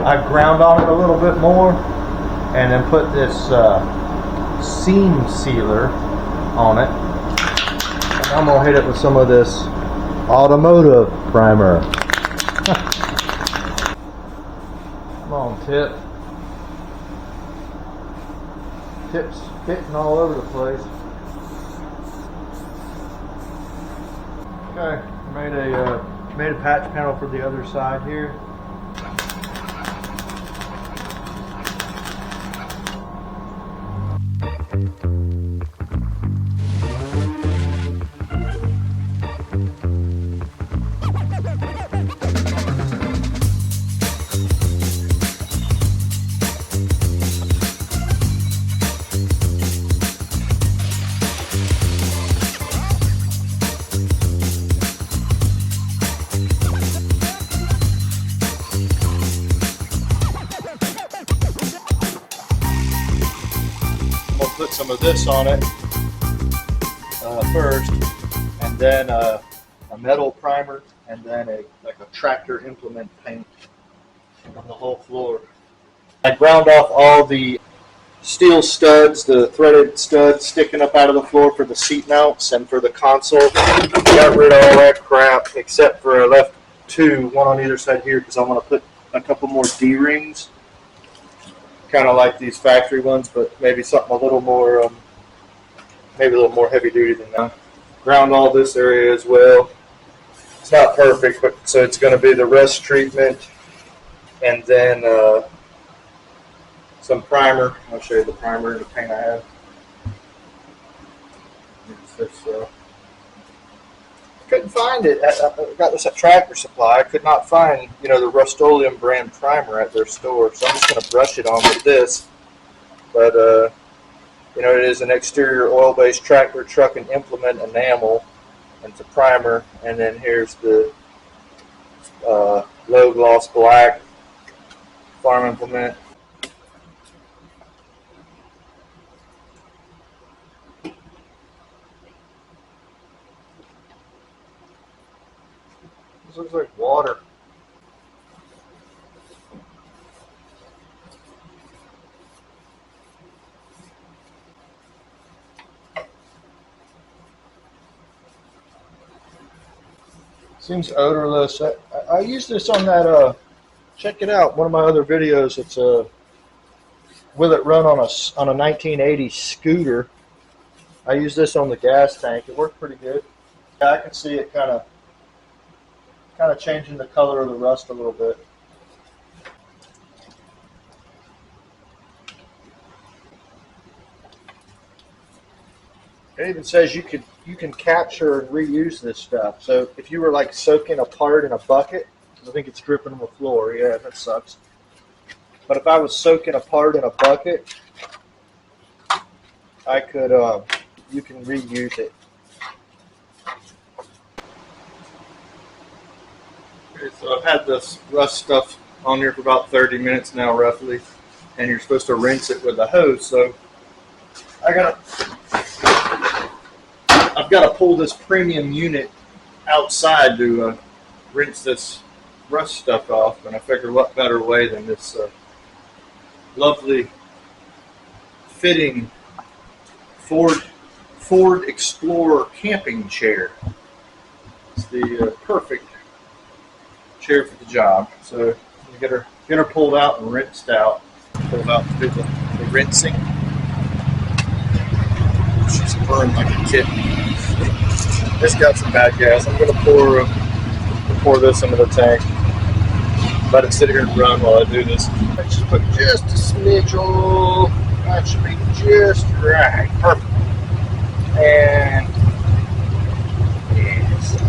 I ground on it a little bit more and then put this seam sealer on it. And I'm going to hit it with some of this automotive primer. Come on, tip. Tip's fitting all over the place. Okay, made a patch panel for the other side here. Put some of this on it first, and then a metal primer, and then like a tractor implement paint on the whole floor. I ground off all the steel studs, the threaded studs sticking up out of the floor for the seat mounts and for the console. Got rid of all that crap except for I left one on either side here because I want to put a couple more D-rings. Kind of like these factory ones, but maybe something a little more, maybe a little more heavy duty than that. Ground all this area as well. It's not perfect, but so it's going to be the rust treatment, and then some primer. I'll show you the primer and the paint I have. Couldn't find it. I got this at Tractor Supply. I could not find, the Rust-Oleum brand primer at their store. So I'm just going to brush it on with this. But, it is an exterior oil-based tractor, truck, and implement enamel. And it's a primer. And then here's the low gloss black farm implement. This looks like water. Seems odorless. I used this on that, check it out, one of my other videos. It's will it run on a 1980 scooter. I used this on the gas tank. It worked pretty good. Yeah, I can see it kind of changing the color of the rust a little bit. It even says you can capture and reuse this stuff. So if you were like soaking a part in a bucket, I think it's dripping on the floor. Yeah, that sucks. But if I was soaking a part in a bucket, I could. You can reuse it. Okay, so I've had this rust stuff on here for about 30 minutes now, roughly, and you're supposed to rinse it with a hose. So I've got to pull this premium unit outside to rinse this rust stuff off, and I figured what better way than this lovely fitting Ford Explorer camping chair. It's the perfect chair for the job. So you get her pulled out and rinsed out. Pulled out to do the rinsing. She's purring like a kitten. It's got some bad gas. I'm gonna pour this into the tank. Let it sit here and run while I do this. Let's just put just a smidge. That should be just right. Perfect. And yes.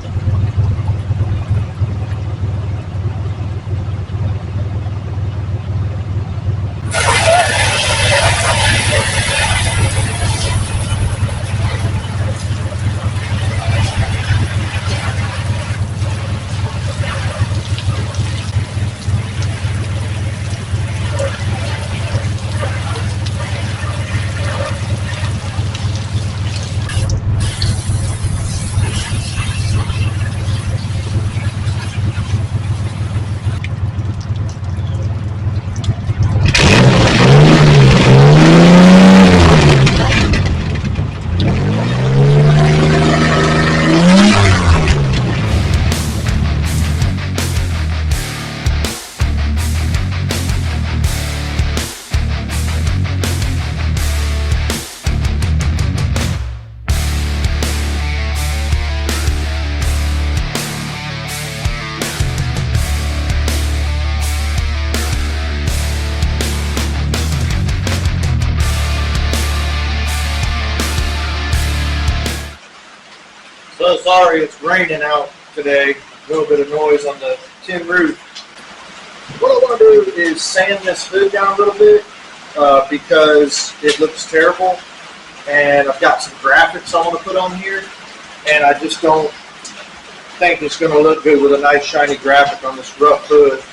So sorry, it's raining out today. A little bit of noise on the tin roof. What I want to do is sand this hood down a little bit because it looks terrible. And I've got some graphics I want to put on here. And I just don't think it's going to look good with a nice shiny graphic on this rough hood.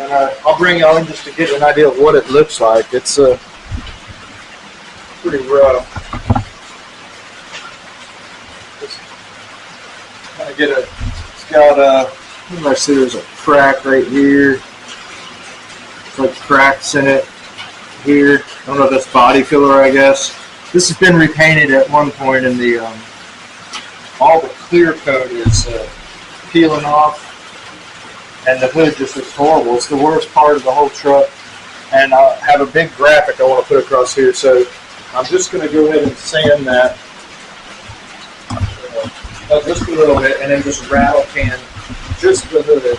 And I'll bring y'all in just to get an idea of what it looks like. It's pretty rough. I get it's got I see there's a crack right here. It's like cracks in it here. I don't know if that's body filler, I guess. This has been repainted at one point, and the all the clear coat is peeling off, and the hood just looks horrible. It's the worst part of the whole truck, and I have a big graphic I want to put across here, so I'm just going to go ahead and sand that. Just a little bit, and then just rattle can just the hood.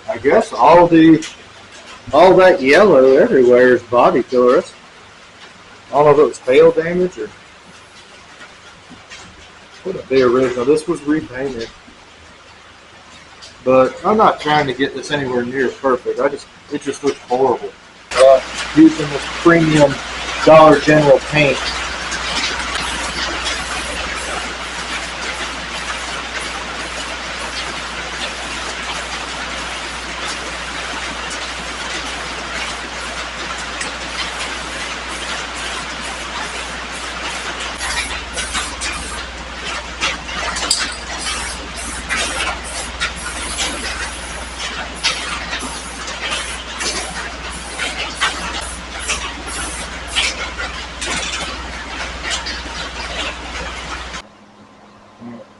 I guess all that yellow everywhere is body filler. I don't know if it was hail damage or wouldn't be original. This was repainted, but I'm not trying to get this anywhere near perfect. It just looks horrible. Using this premium Dollar General paint.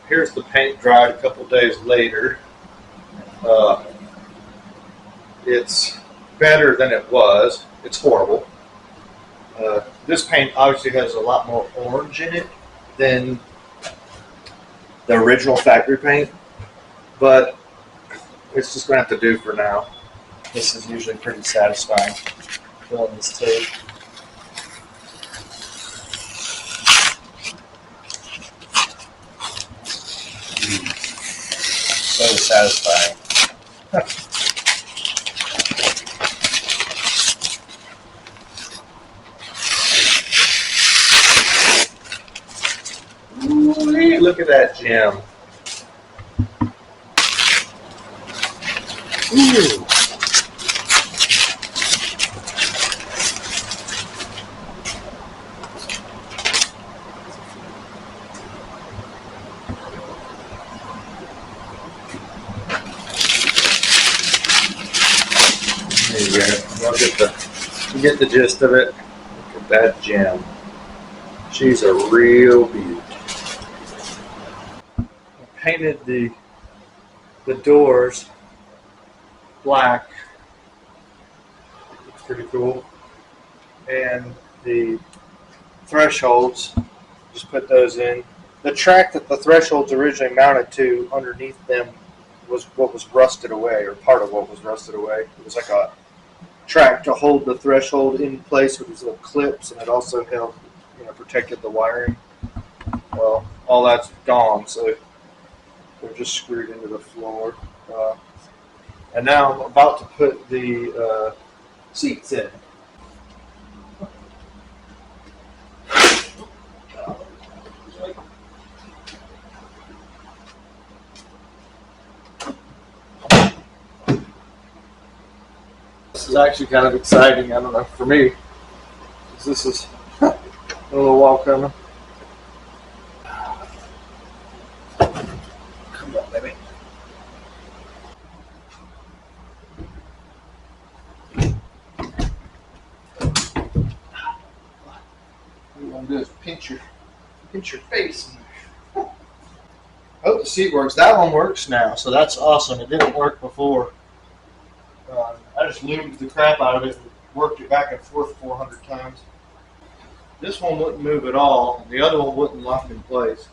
Here's the paint dried a couple days later. Uh, it's better than it was. It's horrible. This paint obviously has a lot more orange in it than the original factory paint, but it's just going to have to do for now. This is usually pretty satisfying, filling this tape. So satisfying. Ooh, look at that gem. Ooh. There you go. You get the gist of it. Look at that gem. She's a real beaut. I painted the doors black. It's pretty cool. And the thresholds, just put those in. The track that the thresholds originally mounted to underneath them was what was rusted away, or part of what was rusted away. It was like a track to hold the threshold in place with these little clips, and it also held, protected the wiring. Well, all that's gone, so they're just screwed into the floor. And now I'm about to put the seats in. This is actually kind of exciting. I don't know, for me, 'cause this is a little while coming. Come on, baby. What you want to do is pinch your face. I hope the seat works. That one works now, so that's awesome. It didn't work before. I just loomed the crap out of it and worked it back and forth 400 times. This one wouldn't move at all, and the other one wouldn't lock in place.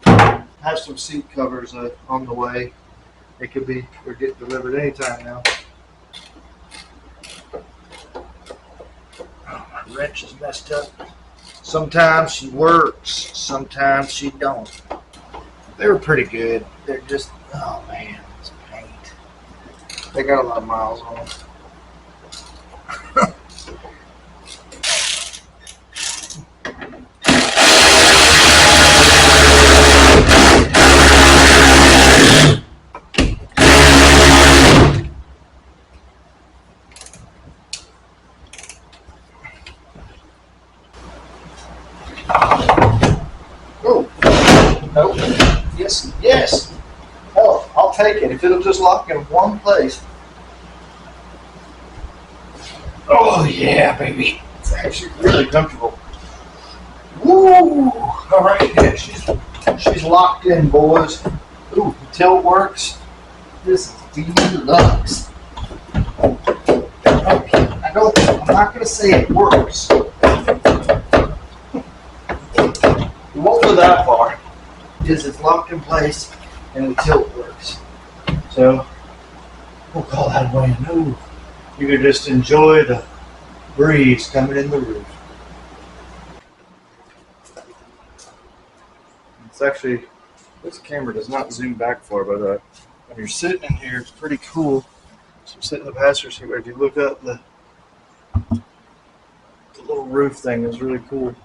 I have some seat covers on the way. They could be or get delivered anytime now. Oh, my wrench is messed up. Sometimes she works, sometimes she don't. They were pretty good. They're just, oh man, this paint. They got a lot of miles on them. Oh, nope. Yes, yes. Oh, I'll take it if it'll just lock in one place. Oh yeah, baby. It's actually really comfortable. Woo! All right, yeah, she's locked in, boys. Ooh, the tilt works. This is deluxe. I'm not gonna say it works. It won't go that far. It's locked in place and the tilt works. So we'll call that a win. Ooh, you can just enjoy the breeze coming in the roof. It's actually, this camera does not zoom back far, but when you're sitting in here, it's pretty cool. So I'm sitting in the passenger seat, but if you look up, the little roof thing is really cool.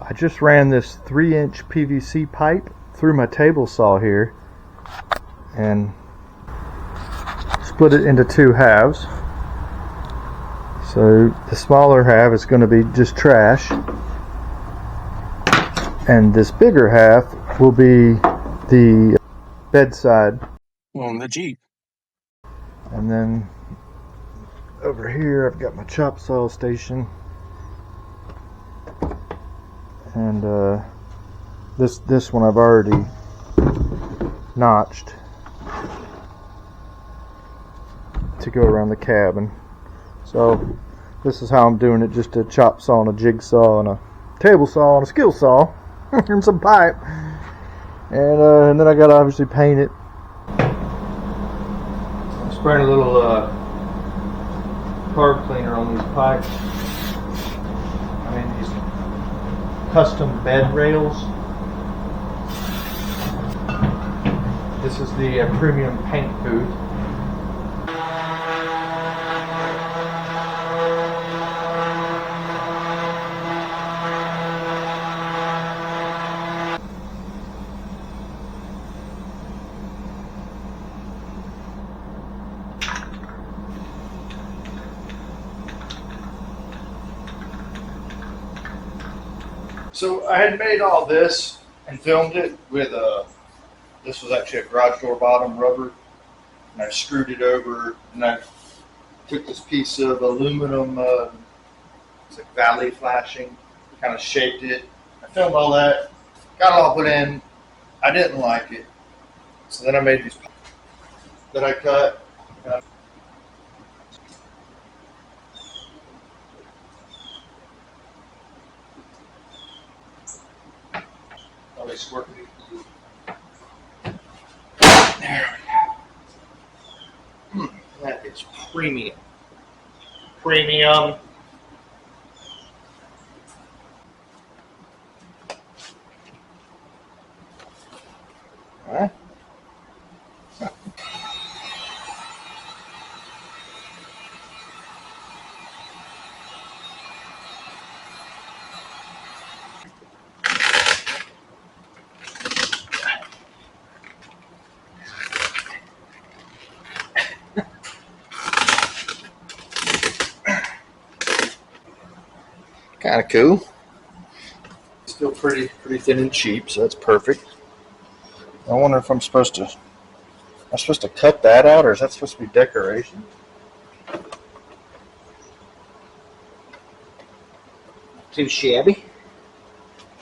I just ran this 3-inch PVC pipe through my table saw here and split it into two halves. So the smaller half is going to be just trash, and this bigger half will be the bedside. On the Jeep. And then over here I've got my chop saw station. and this one I've already notched to go around the cabin. So this is how I'm doing it, just a chop saw and a jigsaw and a table saw and a skill saw and some pipe, and then I gotta obviously paint it. I'm spraying a little carb cleaner on these pipes. I mean, these custom bed rails. This is the premium paint booth. So I had made all this and filmed it with this was actually a garage door bottom rubber, and I screwed it over, and I took this piece of aluminum, it's like valley flashing, kind of shaped it. I filmed all that, got it all put in. I didn't like it, so then I made these that I cut. Oh, they squirt me. There we go. That is premium. Premium. All right. Kind of cool. Still pretty thin and cheap, so that's perfect. I wonder if I'm supposed to cut that out, or is that supposed to be decoration? Too shabby.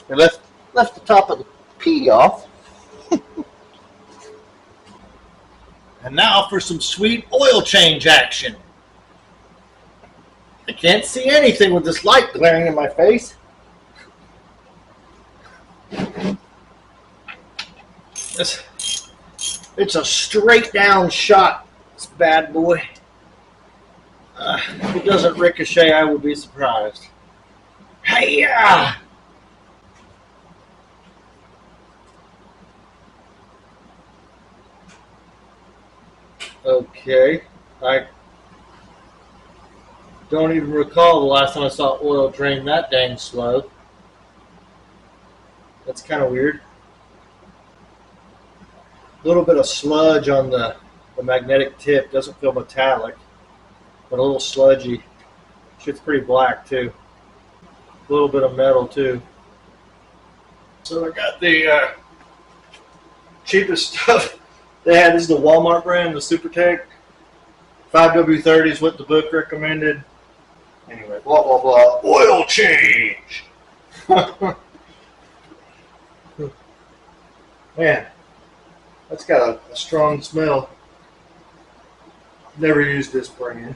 We left the top of the P off. And now for some sweet oil change action. I can't see anything with this light glaring in my face. It's a straight down shot, this bad boy. If it doesn't ricochet, I will be surprised. Hey-ya! Okay, I don't even recall the last time I saw oil drain that dang slow. That's kind of weird. A little bit of sludge on the magnetic tip. Doesn't feel metallic, but a little sludgy. Shit's pretty black too. A little bit of metal too. So I got the cheapest stuff they had. This is the Walmart brand, the SuperTech. 5W30 is what the book recommended. Anyway, blah, blah, blah. Oil change! Man, that's got a strong smell. Never used this brand.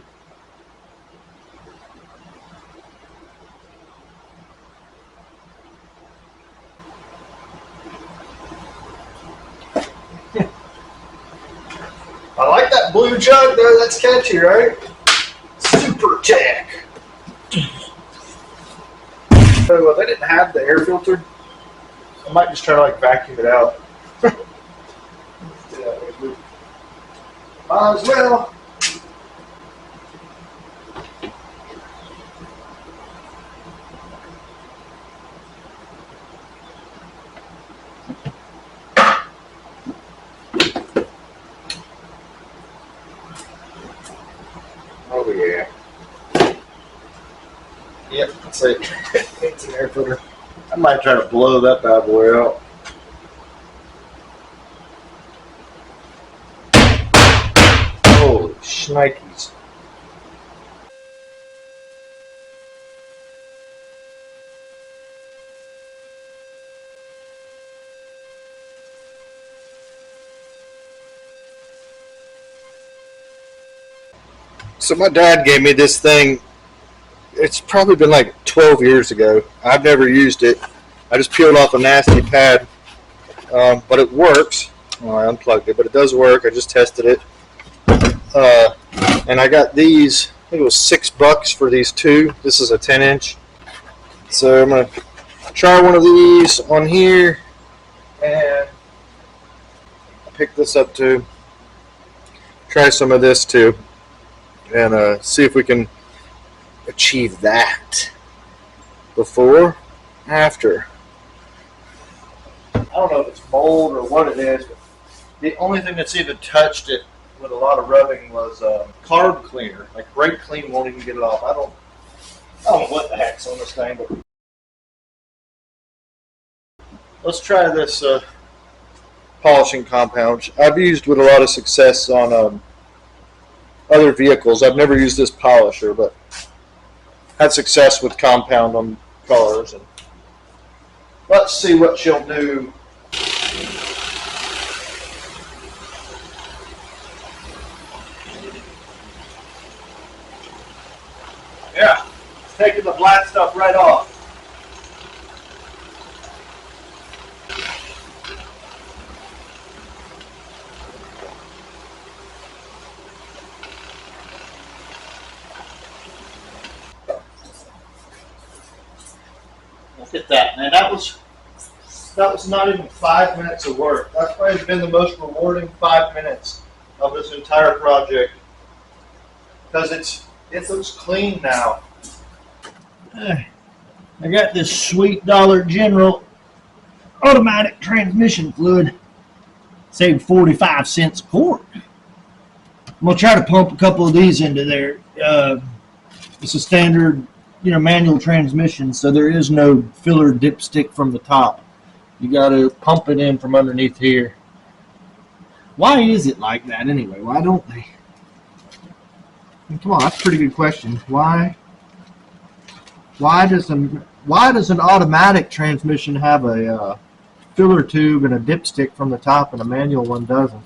I like that blue jug there. That's catchy, right? SuperTech. So they didn't have the air filter. I might just try to vacuum it out. Might as well. Oh yeah. Yep, that's it. It's an air filter. I might try to blow that bad boy out. Holy shnikes. So my dad gave me this thing. It's probably been like 12 years ago. I've never used it. I just peeled off a nasty pad, but it works. Well, I unplugged it, but it does work. I just tested it. And I got these. I think it was $6 for these two. This is a 10-inch. So I'm going to try one of these on here. And I picked this up too. Try some of this too. And see if we can achieve that before, after. I don't know if it's mold or what it is, but the only thing that's even touched it with a lot of rubbing was carb cleaner. Like brake clean won't even get it off. I don't know what the heck's on this thing, but let's try this polishing compound. I've used with a lot of success on other vehicles. I've never used this polisher, but had success with compound on cars. And let's see what she'll do. Yeah, it's taking the black stuff right off. Look at that, man. That was not even 5 minutes of work. That's probably been the most rewarding 5 minutes of this entire project. Because it looks clean now. I got this sweet Dollar General automatic transmission fluid. Saved 45 cents a quart. I'm gonna try to pump a couple of these into there. It's a standard, manual transmission, so there is no filler dipstick from the top. You got to pump it in from underneath here. Why is it like that anyway? Why don't they? Come on, that's a pretty good question. Why does an automatic transmission have a filler tube and a dipstick from the top, and a manual one doesn't?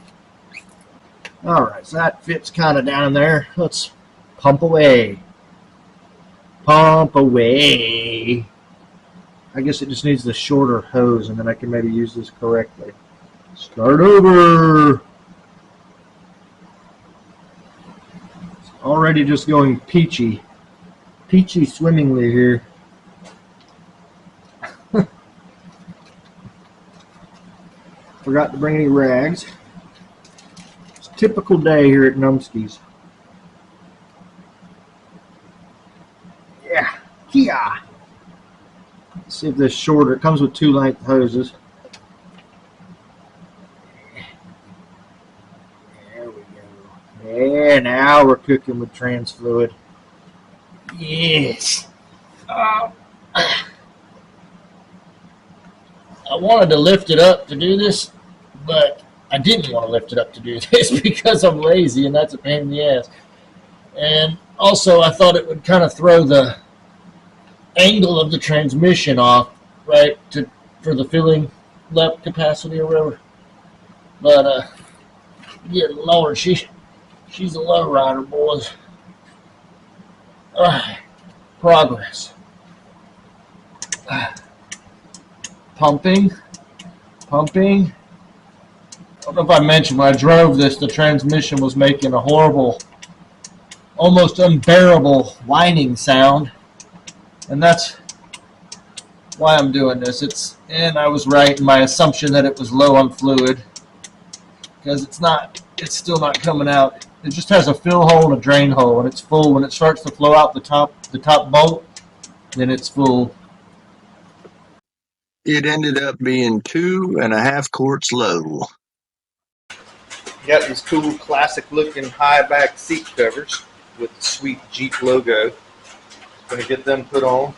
All right, so that fits kind of down there. Let's pump away. Pump away. I guess it just needs the shorter hose, and then I can maybe use this correctly. Start over. It's already just going peachy swimmingly here. Forgot to bring any rags. It's a typical day here at Numsky's. Yeah, Kia. Let's see if this shorter. It comes with 2-length hoses. There we go. Yeah, now we're cooking with trans fluid. Yes. I wanted to lift it up to do this, but I didn't want to lift it up to do this because I'm lazy, and that's a pain in the ass. And also, I thought it would kind of throw the angle of the transmission off, right, for the filling lap capacity or whatever. But yeah, Lord, she's a low rider, boys. All right, progress. Pumping. I don't know if I mentioned when I drove this, the transmission was making a horrible, almost unbearable whining sound. And that's why I'm doing this. And I was right in my assumption that it was low on fluid, because it's still not coming out. It just has a fill hole and a drain hole, and it's full. When it starts to flow out the top bolt, then it's full. It ended up being 2.5 quarts low. Got these cool classic looking high back seat covers with the sweet Jeep logo. Gonna get them put on.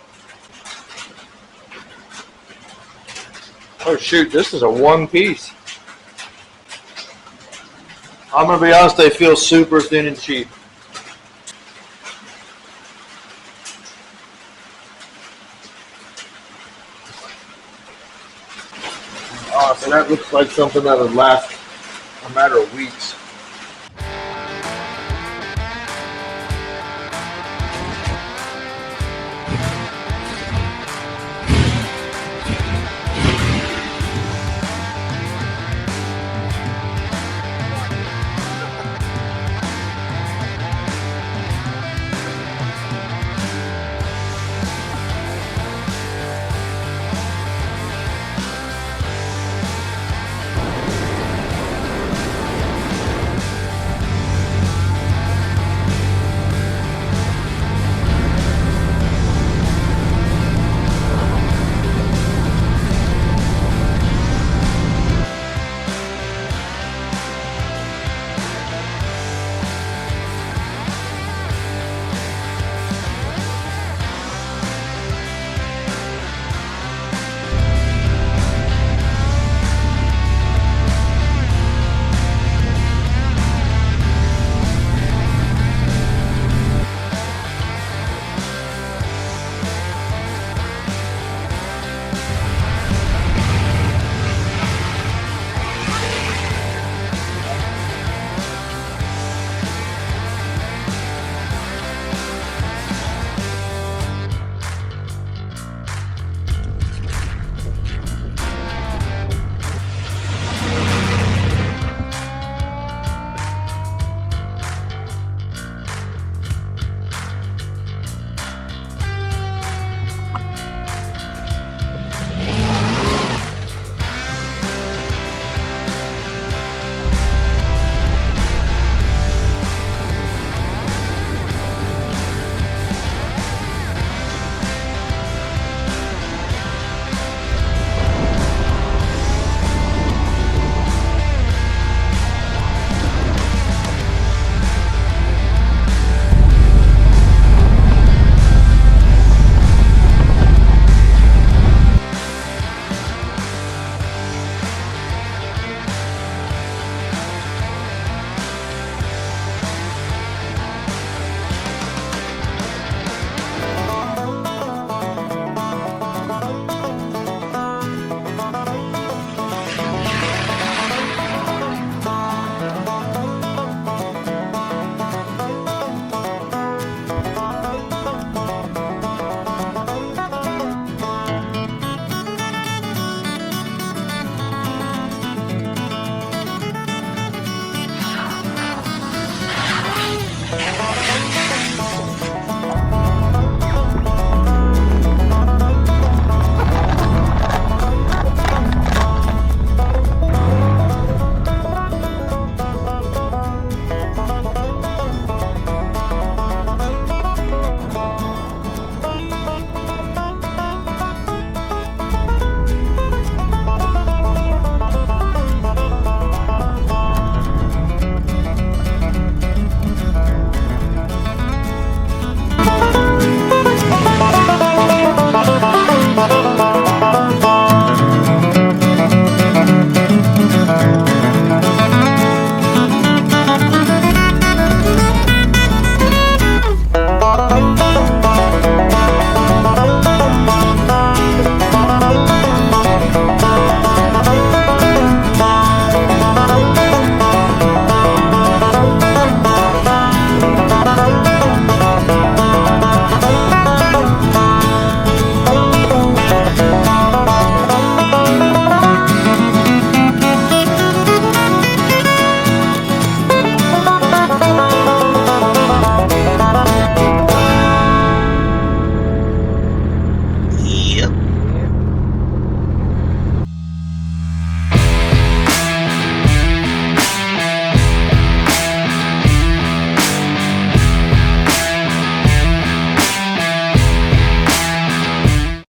Oh shoot, this is a one piece. I'm gonna be honest, they feel super thin and cheap. So that looks like something that would last a matter of weeks.